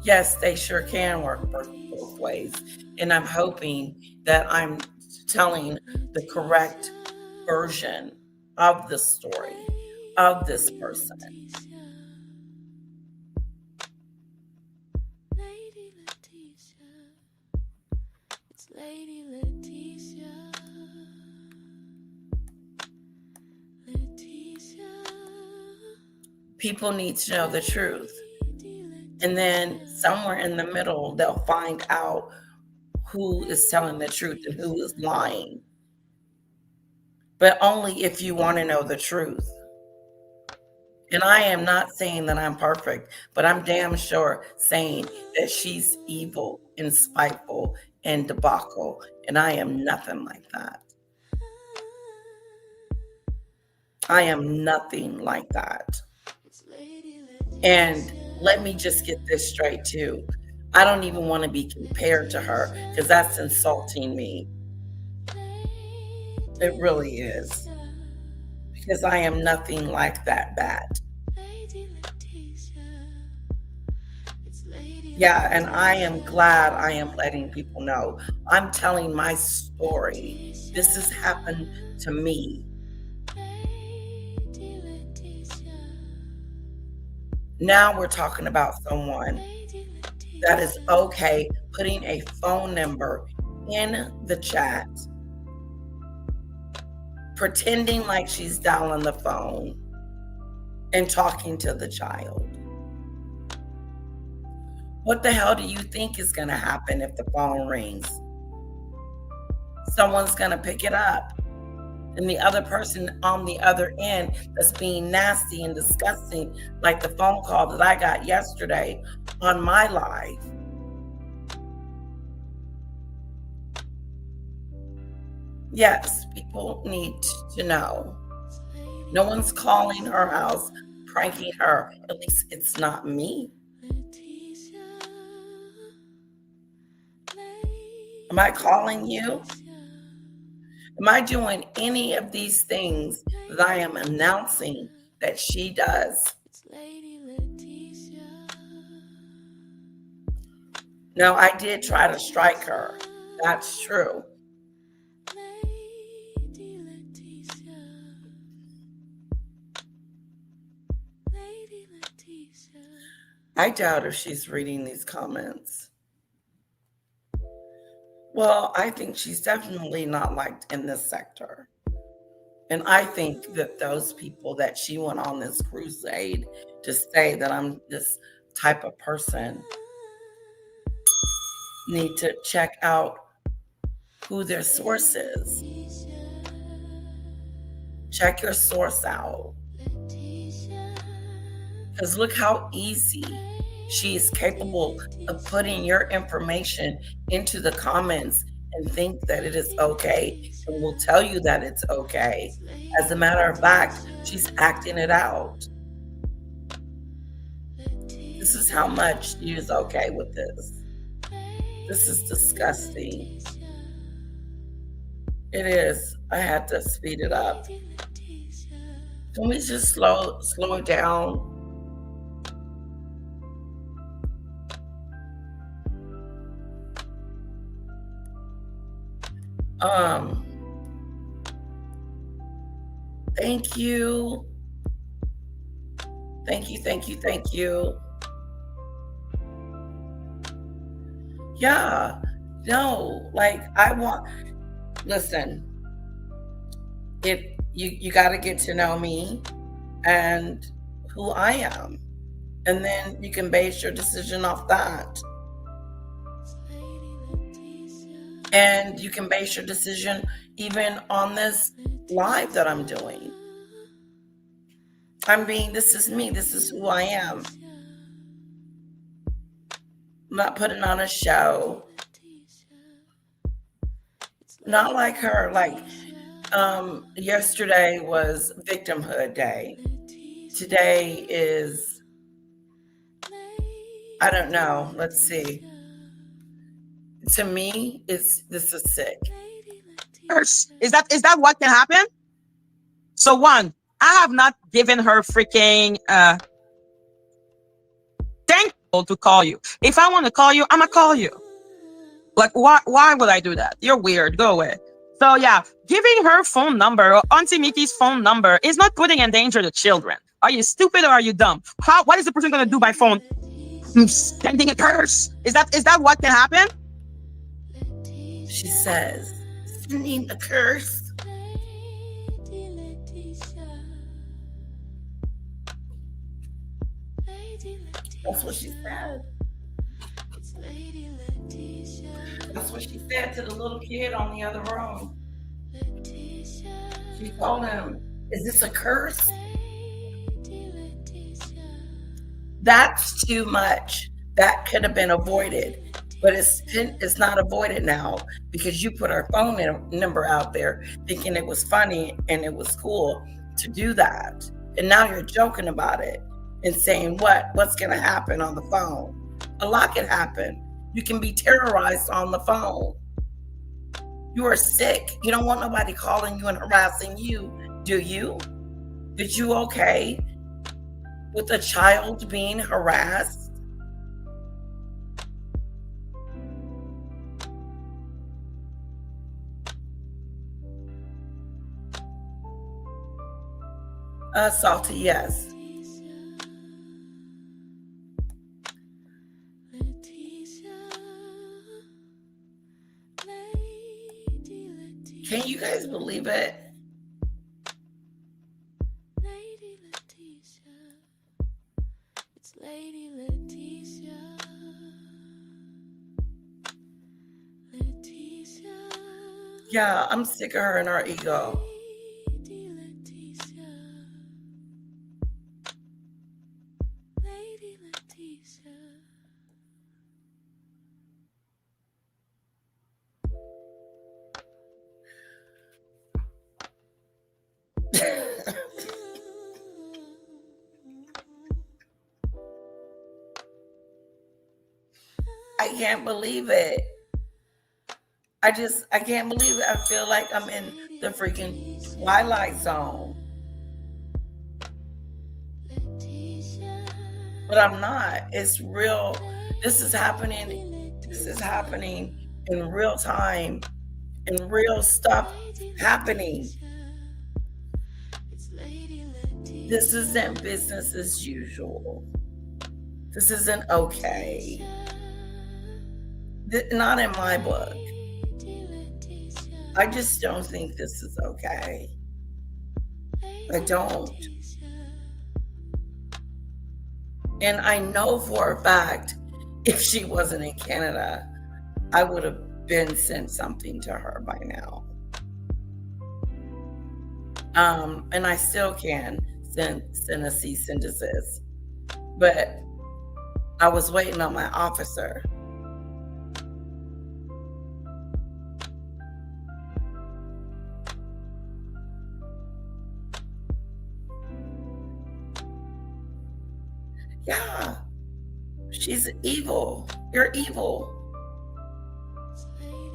Yes, they sure can work both ways. And I'm hoping that I'm telling the correct version of the story of this person. People need to know the truth. And then somewhere in the middle, they'll find out who is telling the truth and who is lying. But only if you want to know the truth. And I am not saying that I'm perfect, but I'm damn sure saying that she's evil and spiteful and debacle. And I am nothing like that. I am nothing like that. And let me just get this straight too. I don't even want to be compared to her because that's insulting me. It really is. Because I am nothing like that bad. Yeah, and I am glad I am letting people know. I'm telling my story. This has happened to me. Now we're talking about someone that is okay putting a phone number in the chat, pretending like she's dialing the phone and talking to the child. What the hell do you think is going to happen if the phone rings? Someone's going to pick it up. And the other person on the other end that's being nasty and disgusting, like the phone call that I got yesterday on my live. Yes, people need to know. No one's calling her house, pranking her. At least it's not me. Am I calling you? Am I doing any of these things that I am announcing that she does? No, I did try to strike her. That's true. I doubt if she's reading these comments. Well, I think she's definitely not liked in this sector. And I think that those people that she went on this crusade to say that I'm this type of person need to check out who their source is. Check your source out. Because look how easy she is capable of putting your information into the comments and think that it is okay and will tell you that it's okay. As a matter of fact, she's acting it out. This is how much she is okay with this. This is disgusting. It is. I had to speed it up. Can we just slow it down? Thank you. Thank you, thank you, thank you. Yeah. No, like listen, if you got to get to know me and who I am, and then you can base your decision off that. And you can base your decision even on this live that I'm doing. This is me, this is who I am. I'm not putting on a show. Not like her. Like, yesterday was victimhood day. Today is, I don't know. Let's see. To me, this is sick. Is that what can happen? So one, I have not given her freaking thankful to call you. If I want to call you, I'm gonna call you. Like, why would I do that? You're weird. Go away. So yeah, giving her phone number or Auntie Mickey's phone number is not putting in danger the children. Are you stupid or are you dumb? What is the person gonna do by phone? Sending a curse. Is that what can happen? She says, sending a curse. That's what she said. That's what she said to the little kid on the other room. She told him, is this a curse? That's too much. That could have been avoided. But it's not avoided now because you put her phone number out there thinking it was funny and it was cool to do that. And now you're joking about it and saying what's going to happen on the phone. A lot can happen. You can be terrorized on the phone. You are sick. You don't want nobody calling you and harassing you, do you? Did you okay with a child being harassed? Salty, yes. Can you guys believe it? Yeah, I'm sick of her and her ego. I can't believe it. I can't believe it. I feel like I'm in the freaking Twilight Zone. But I'm not. It's real. This is happening. This is happening in real time. And real stuff happening. This isn't business as usual. This isn't okay. Not in my book. I just don't think this is okay. I don't. And I know for a fact, if she wasn't in Canada, I would have been sent something to her by now. And I still can send a cease and desist. But I was waiting on my officer. Yeah, she's evil. You're evil.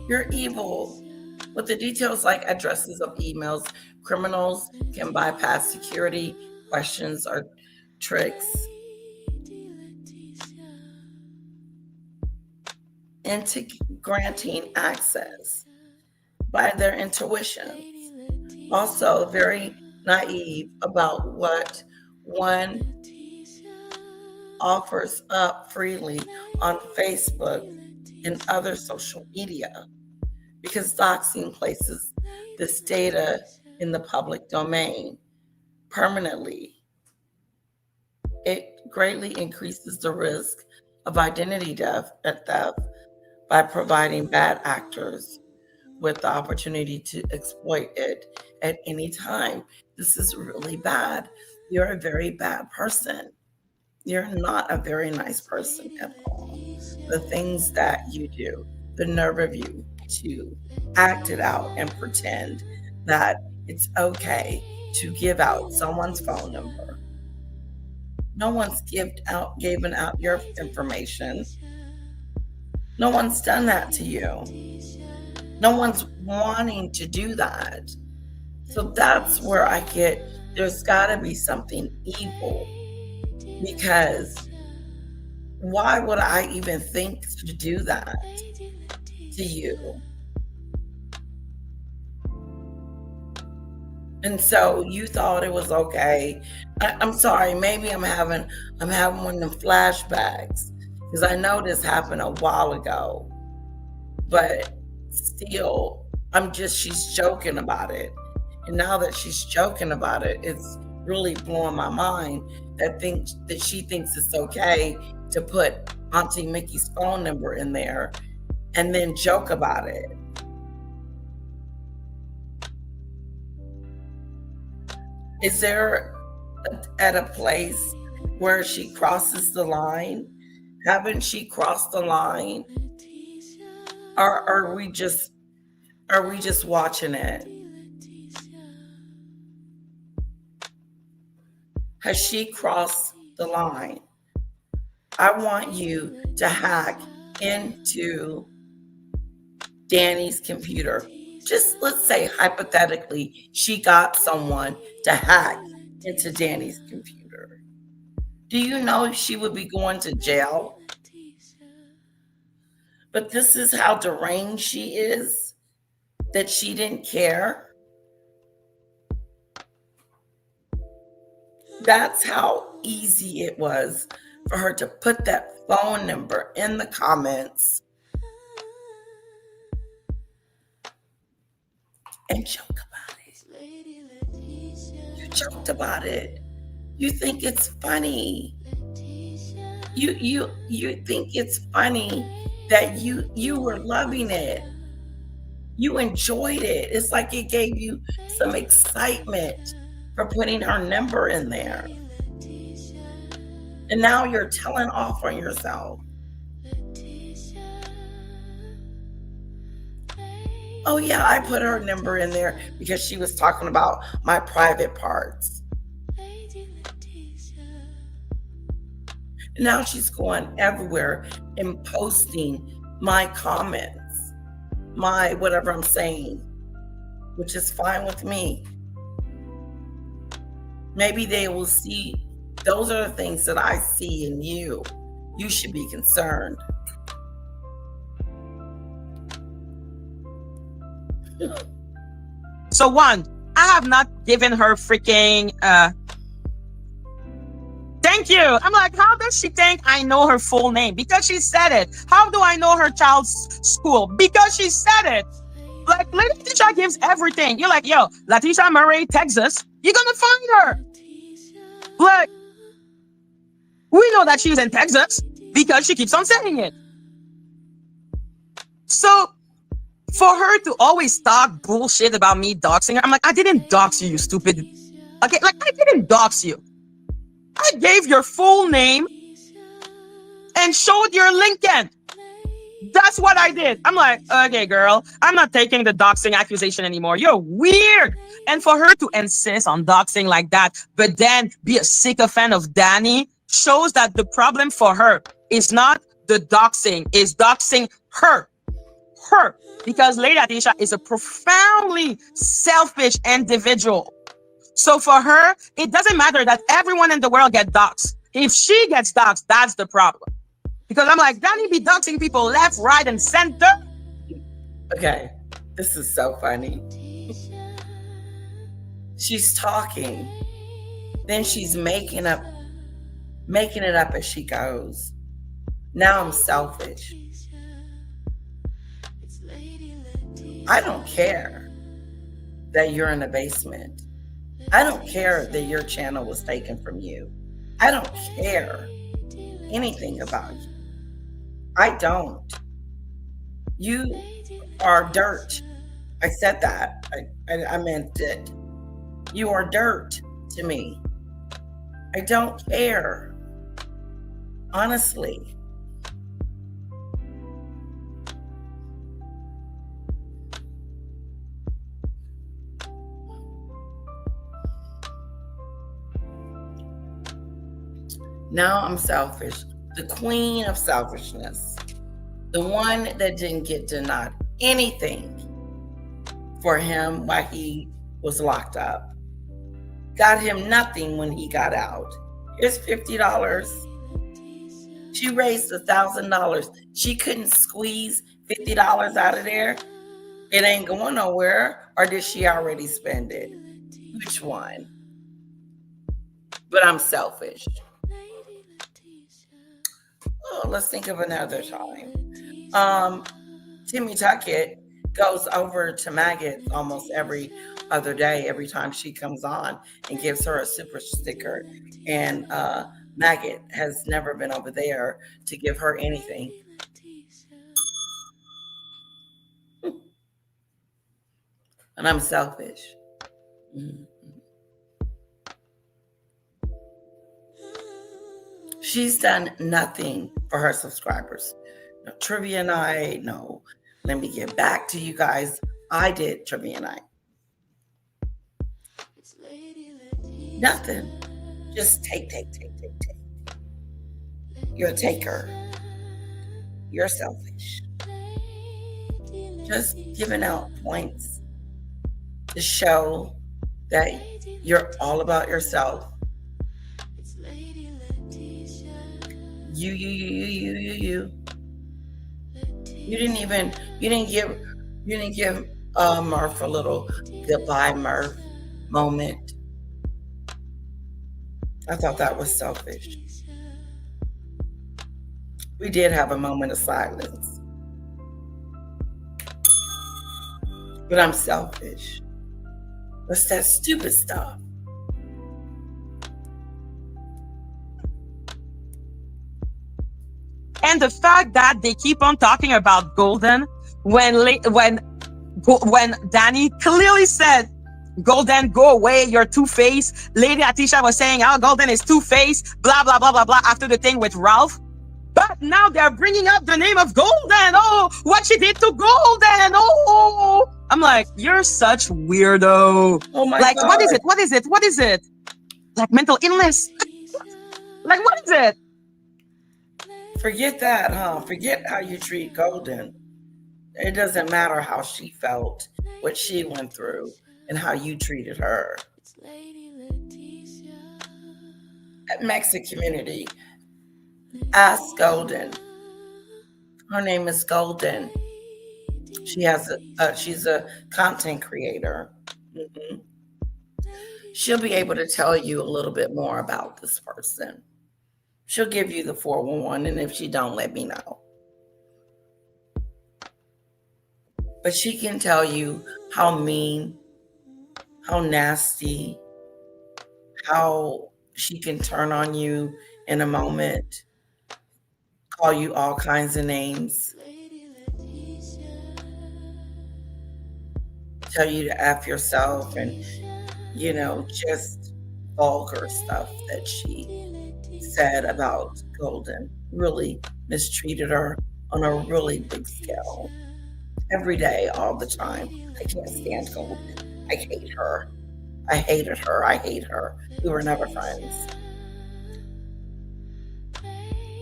You're evil. With the details like addresses of emails, criminals can bypass security questions or tricks into granting access by their intuitions. Also, very naive about what one offers up freely on Facebook and other social media, because doxing places this data in the public domain permanently. It greatly increases the risk of identity theft by providing bad actors with the opportunity to exploit it at any time. This is really bad. You're a very bad person. You're not a very nice person at all. The things that you do, the nerve of you to act it out and pretend that it's okay to give out someone's phone number. No one's given out your information. No one's done that to you. No one's wanting to do that. So that's where I get, there's got to be something evil, because why would I even think to do that to you? And so you thought it was okay. I'm sorry, maybe I'm having one of them flashbacks, because I know this happened a while ago, but still, she's joking about it. And now that she's joking about it, it's really blowing my mind that she thinks it's okay to put Auntie Mickey's phone number in there and then joke about it. Is there at a place where she crosses the line? Haven't she crossed the line? Or are we just watching it? Has she crossed the line? I want you to hack into Danny's computer. Just let's say hypothetically, she got someone to hack into Danny's computer. Do you know she would be going to jail? But this is how deranged she is, that she didn't care. That's how easy it was for her to put that phone number in the comments and joke about it. You joked about it. You think it's funny. You think it's funny that you were loving it. You enjoyed it. It's like it gave you some excitement for putting her number in there. And now you're telling off on yourself. Oh yeah, I put her number in there because she was talking about my private parts. Now she's going everywhere and posting my comments, my whatever I'm saying, which is fine with me. Maybe they will see, those are the things that I see in you. You should be concerned. So one, I have not given her freaking thank you. I'm like, how does she think I know her full name? Because she said it. How do I know her child's school? Because she said it. Like, Lady Tisha gives everything. You're like, yo, Latisha Murray, Texas. You're gonna find her. Like, we know that she's in Texas because she keeps on saying it. So for her to always talk bullshit about me doxing her, I'm like, I didn't dox you, you stupid. Okay, like, I didn't dox you. I gave your full name and showed your LinkedIn. That's what I did. I'm like, okay, girl, I'm not taking the doxing accusation anymore. You're weird. And for her to insist on doxing like that, but then be a sycophant of Danny, shows that the problem for her is not the doxing, is doxing her. Her. Because Lady Atisha is a profoundly selfish individual. So for her, it doesn't matter that everyone in the world gets doxed. If she gets doxed, that's the problem. Because I'm like, Danny be doxing people left, right, and center. Okay, this is so funny. She's talking. Then she's making up making it up as she goes. Now I'm selfish. I don't care that you're in the basement. I don't care that your channel was taken from you. I don't care anything about you. I don't. You are dirt. I said that. I meant it. You are dirt to me. I don't care. Honestly. Now I'm selfish. The queen of selfishness. The one that didn't get denied anything for him while he was locked up. Got him nothing when he got out. Here's $50. She raised $1,000. She couldn't squeeze $50 out of there. It ain't going nowhere. Or did she already spend it? Which one? But I'm selfish. Oh, let's think of another time. Timmy Tuckett goes over to Maggot almost every other day, every time she comes on, and gives her a super sticker. And Maggot has never been over there to give her anything. And I'm selfish. Mm-hmm. She's done nothing for her subscribers. No trivia night, no, let me get back to you guys. I did trivia night. Nothing. Just take. You're a taker. You're selfish. Just giving out points to show that you're all about yourself. You. You didn't give Murph a little goodbye Murph moment. I thought that was selfish. We did have a moment of silence. But I'm selfish. What's that stupid stuff? And the fact that they keep on talking about Golden when Danny clearly said, Golden, go away, you're two-faced. Lady Atisha was saying, oh, Golden is two-faced, blah, blah, blah, blah, blah, after the thing with Ralph. But now they're bringing up the name of Golden. Oh, what she did to Golden. Oh, I'm like, you're such weirdo. Oh my God. What is it? Like mental illness. Like, what is it? Forget that, huh? Forget how you treat Golden. It doesn't matter how she felt, what she went through, and how you treated her. At Mexit community, ask Golden. Her name is Golden. She has she's a content creator. Mm-hmm. She'll be able to tell you a little bit more about this person. She'll give you the 411, and if she don't, let me know. But she can tell you how mean, how nasty, how she can turn on you in a moment, call you all kinds of names, tell you to F yourself, and, just vulgar stuff that she said about Golden. Really mistreated her on a really big scale. Every day, all the time. I can't stand Golden. I hate her. I hated her. I hate her. We were never friends.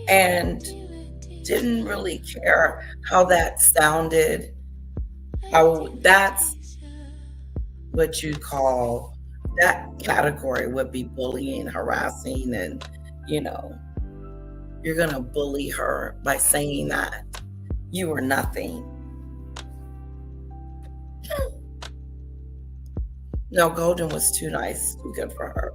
And didn't really care how that sounded. How that's what you call, that category would be bullying, harassing, and, you're going to bully her by saying that you were nothing. No, Golden was too nice, too good for her.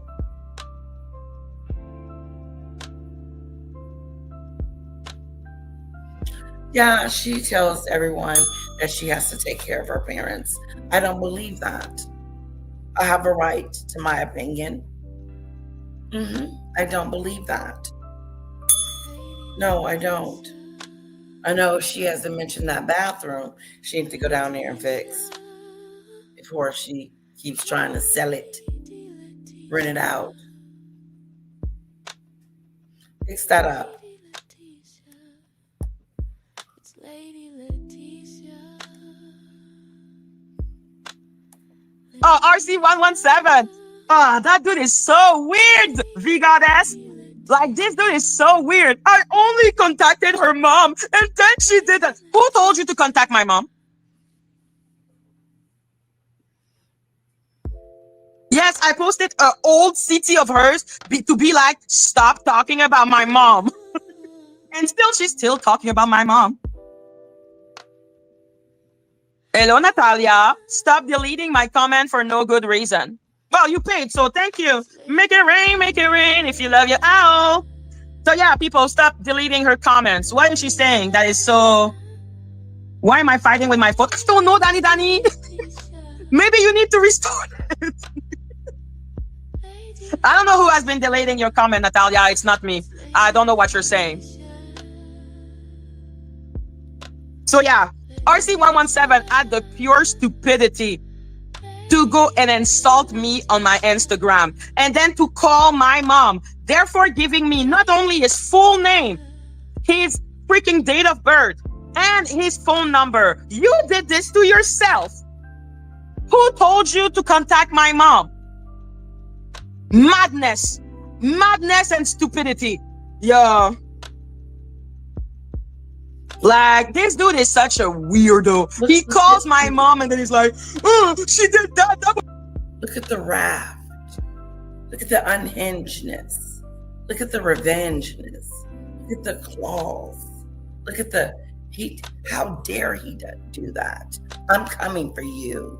Yeah, she tells everyone that she has to take care of her parents. I don't believe that. I have a right to my opinion. I don't believe that. No, I don't. I know she hasn't mentioned that bathroom. She needs to go down there and fix before she keeps trying to sell it, rent it out. Fix that up. Oh, RC117. Oh, that dude is so weird, V Goddess. Like, this dude is so weird. I only contacted her mom, and then she did that. Who told you to contact my mom? Yes, I posted an old CT of hers to be like, stop talking about my mom. And she's still talking about my mom. Hello, Natalia. Stop deleting my comment for no good reason. Well, you paid, so thank you. Make it rain if you love your owl. So yeah, people, stop deleting her comments. What is she saying? That is so... Why am I fighting with my phone? I don't know, Danny. Maybe you need to restore it. I don't know who has been deleting your comment, Natalia. It's not me. I don't know what you're saying. So yeah, RC117 had the pure stupidity to go and insult me on my Instagram and then to call my mom, therefore giving me not only his full name, his freaking date of birth, and his phone number. You did this to yourself. Who told you to contact my mom? Madness and stupidity. Yeah. Like, this dude is such a weirdo. He calls my mom and then he's like, oh, she did that. Look at the raft. Look at the unhingedness. Look at the revengeness. Look at the claws. Look at the heat. How dare he do that? I'm coming for you.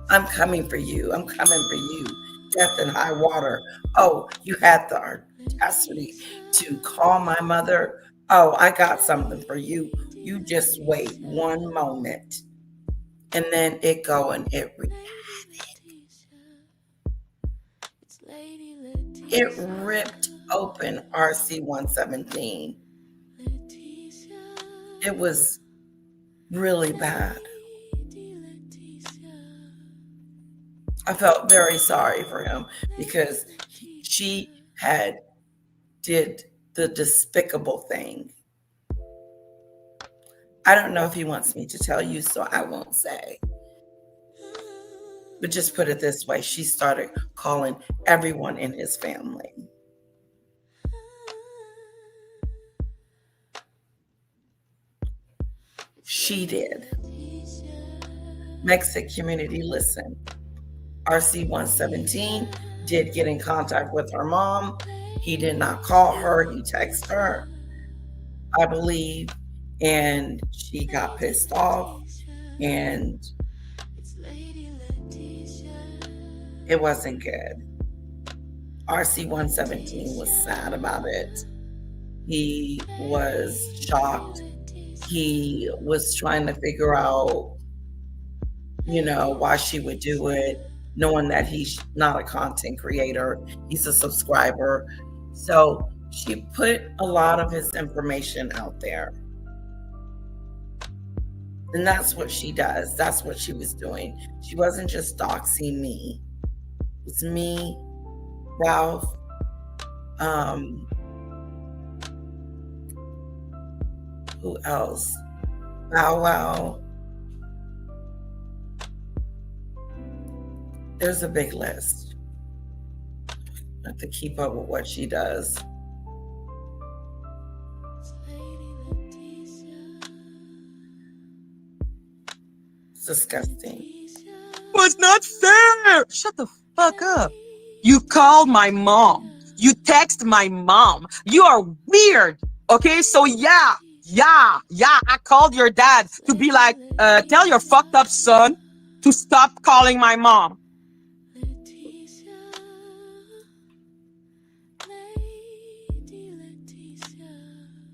I'm coming for you. I'm coming for you. Death and high water. Oh, you had the audacity to call my mother. Oh, I got something for you. You just wait one moment. And then it go and it it ripped open RC117. It was really bad. I felt very sorry for him because she did the despicable thing. I don't know if he wants me to tell you, so I won't say. But just put it this way, she started calling everyone in his family. She did. Mexit community, listen. RC117 did get in contact with her mom. He did not call her. He texted her, I believe, and she got pissed off, and it wasn't good. RC117 was sad about it. He was shocked. He was trying to figure out, why she would do it, knowing that he's not a content creator, he's a subscriber. So she put a lot of his information out there. And that's what she does. That's what she was doing. She wasn't just doxing me. It's me, Ralph, who else? Bow Wow. There's a big list. I have to keep up with what she does. It's disgusting. It was not fair. Shut the fuck up. You called my mom. You text my mom. You are weird. Okay, so yeah, I called your dad to be like, tell your fucked up son to stop calling my mom.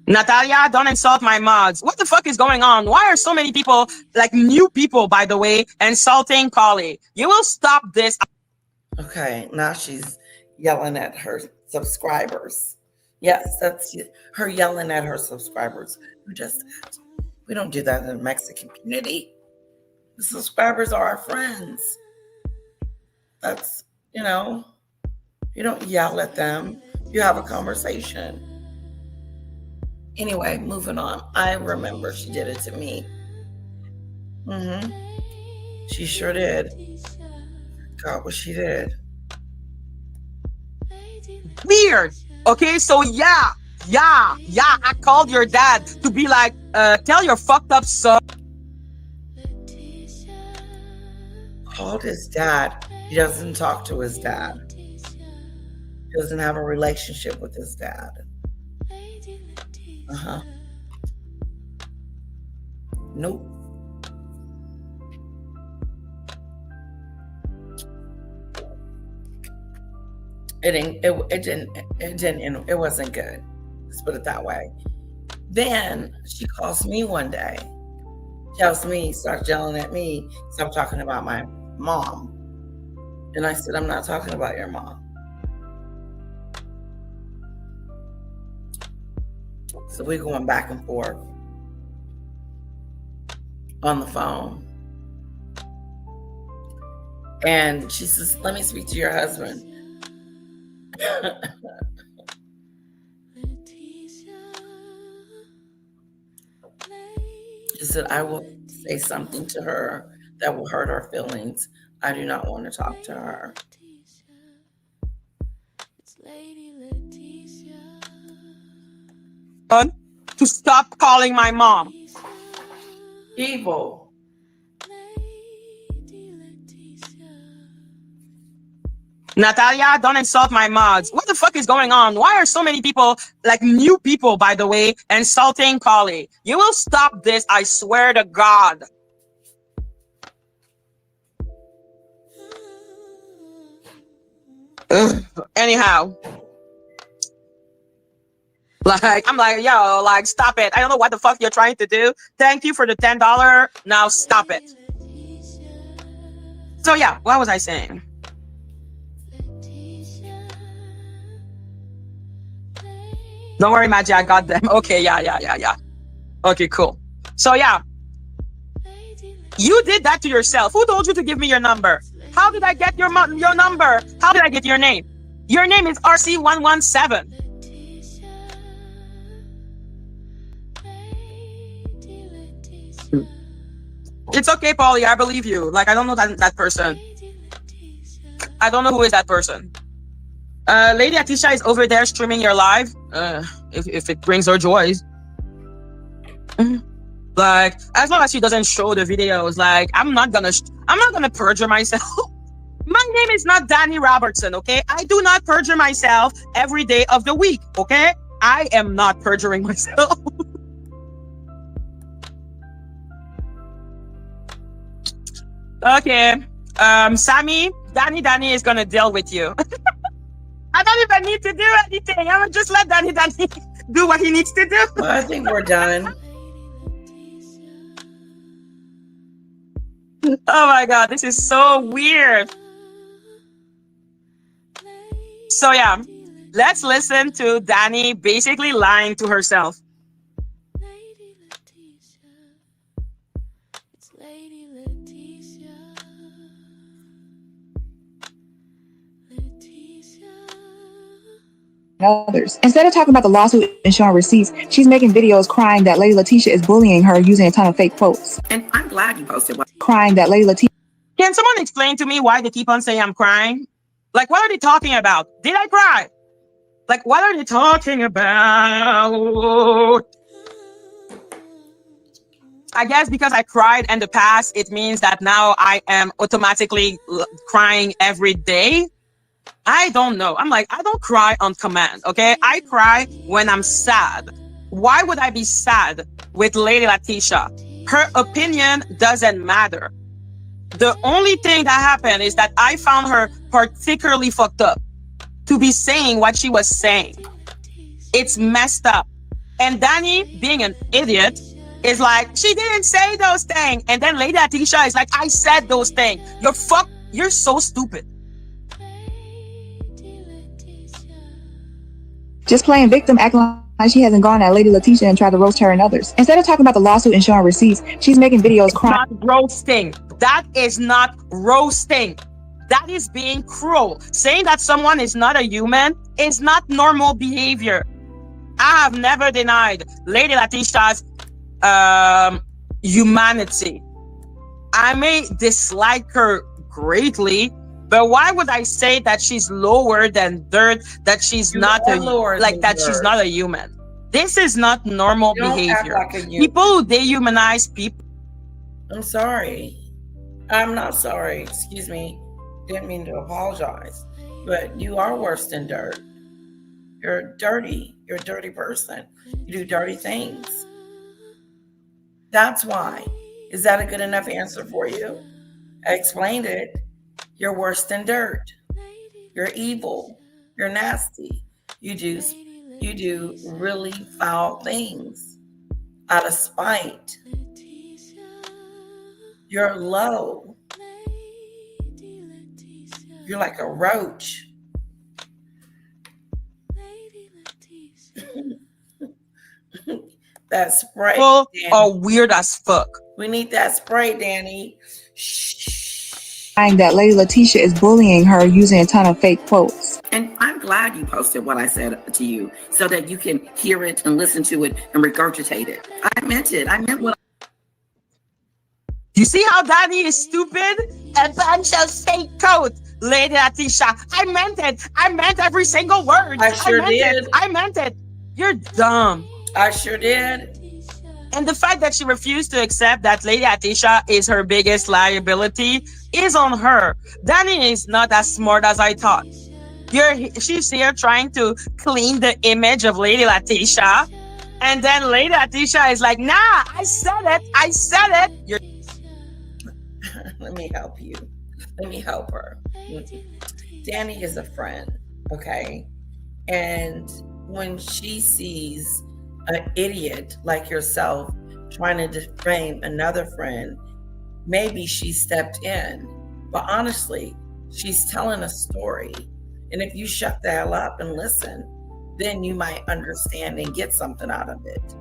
Natalia, don't insult my mods. What the fuck is going on? Why are so many people, like new people, by the way, insulting Polly? You will stop this. Okay, now she's yelling at her subscribers. Yes, that's her yelling at her subscribers. Who does that? We don't do that in the Mexican community. The subscribers are our friends. That's, you don't yell at them. You have a conversation. Anyway, moving on. I remember she did it to me. She sure did. God, what she did. Weird. Okay, so yeah, I called your dad to be like, tell your fucked up son. Called his dad. He doesn't talk to his dad. He doesn't have a relationship with his dad. Nope. It wasn't good. Let's put it that way. Then she calls me one day, tells me, starts yelling at me, stop talking about my mom. And I said, I'm not talking about your mom. So we're going back and forth on the phone. And she says, let me speak to your husband. She said, I will say something to her that will hurt her feelings. I do not want to talk to her. To stop calling my mom. Evil. Natalia, don't insult my mods. What the fuck is going on? Why are so many people, like new people, by the way, insulting Polly? You will stop this, I swear to God. Anyhow. Like, I'm like, yo, like, stop it. I don't know what the fuck you're trying to do. Thank you for the $10. Now stop it. So yeah, what was I saying? Don't worry, Maggie, I got them. Okay, yeah. Okay, cool. So yeah, you did that to yourself. Who told you to give me your number? How did I get your number? How did I get your name? Your name is RC117. It's okay, Polly. I believe you. Like, I don't know that person. I don't know who is that person. Lady Atisha is over there streaming your live. If it brings her joys. Like, as long as she doesn't show the videos, like, I'm not gonna perjure myself. My name is not Danny Robertson, okay? I do not perjure myself every day of the week, okay? I am not perjuring myself. Okay. Sammy, Danny is gonna deal with you. I don't even need to do anything. I will just let Danny do what he needs to do. Well, I think we're done. Oh my God, this is so weird. So yeah, let's listen to Danny basically lying to herself. Others. Instead of talking about the lawsuit and showing receipts, she's making videos crying that Lady Letitia is bullying her using a ton of fake quotes. And I'm glad you posted one. Crying that Lady Letitia. Can someone explain to me why they keep on saying I'm crying? Like, what are they talking about? Did I cry? Like, what are they talking about? I guess because I cried in the past, it means that now I am automatically crying every day. I don't know. I'm like, I don't cry on command, okay? I cry when I'm sad. Why would I be sad with Lady Letitia? Her opinion doesn't matter. The only thing that happened is that I found her particularly fucked up to be saying what she was saying. It's messed up. And Danny, being an idiot, is like, she didn't say those things. And then Lady Atisha is like, I said those things. You're so stupid. Just playing victim, acting like she hasn't gone at Lady Letitia and tried to roast her and others. Instead of talking about the lawsuit and showing receipts, she's making videos crying. Not roasting. That is not roasting. That is being cruel. Saying that someone is not a human is not normal behavior. I have never denied Lady Latisha's humanity. I may dislike her greatly, but why would I say that she's lower than dirt, that she's not she's not a human? This is not normal behavior. Like people who dehumanize people. I'm sorry. I'm not sorry. Excuse me. Didn't mean to apologize. But you are worse than dirt. You're dirty. You're a dirty person. You do dirty things. That's why. Is that a good enough answer for you? I explained it. You're worse than dirt. You're evil. You're nasty. You do really foul things out of spite. You're low. You're like a roach. That spray. People are weird as fuck. We need that spray, Danny. Shh. That Lady Letitia is bullying her using a ton of fake quotes. And I'm glad you posted what I said to you so that you can hear it and listen to it and regurgitate it. I meant it. I meant what. You see how Danny is stupid? A bunch of fake quotes. Lady Atisha, I meant it. I meant every single word. I sure did. I meant it. You're dumb. I sure did. And the fact that she refused to accept that Lady Atisha is her biggest liability is on her. Danny is not as smart as I thought. She's here trying to clean the image of Lady Letitia. And then Lady Letitia is like, nah, I said it. I said it. Let me help you. Let me help her. Danny is a friend, okay? And when she sees an idiot like yourself trying to defame another friend, maybe she stepped in. But honestly, she's telling a story. And if you shut the hell up and listen, then you might understand and get something out of it.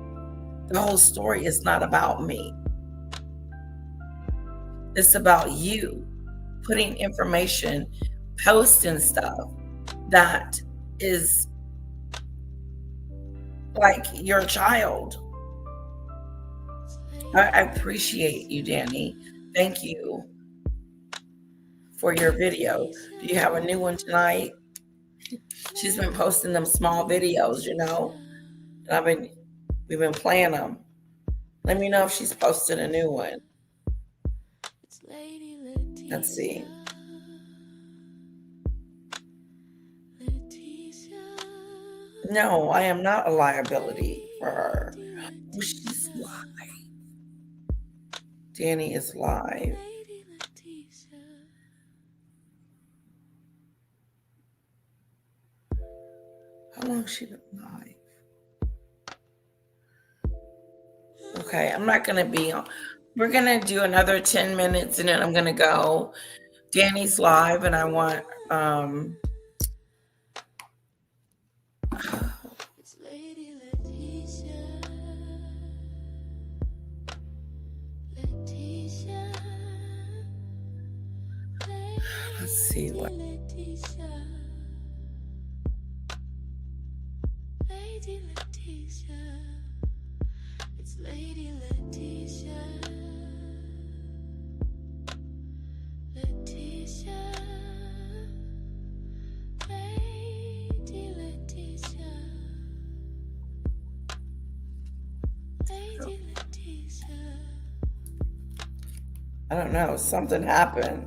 The whole story is not about me. It's about you putting information, posting stuff that is like your child. I appreciate you, Danny. Thank you for your video. Do you have a new one tonight? She's been posting them small videos, you know. And we've been playing them. Let me know if she's posted a new one. Let's see. No, I am not a liability for her. Oh, she's live. Danny is live. How long has she been live? Okay, I'm not going to be on. We're going to do another 10 minutes and then I'm going to go. Danny's live and I want let's see what. Lady Letitia. It's Lady Letitia. Letitia. Lady Letitia. Lady Letitia. I don't know. Something happened.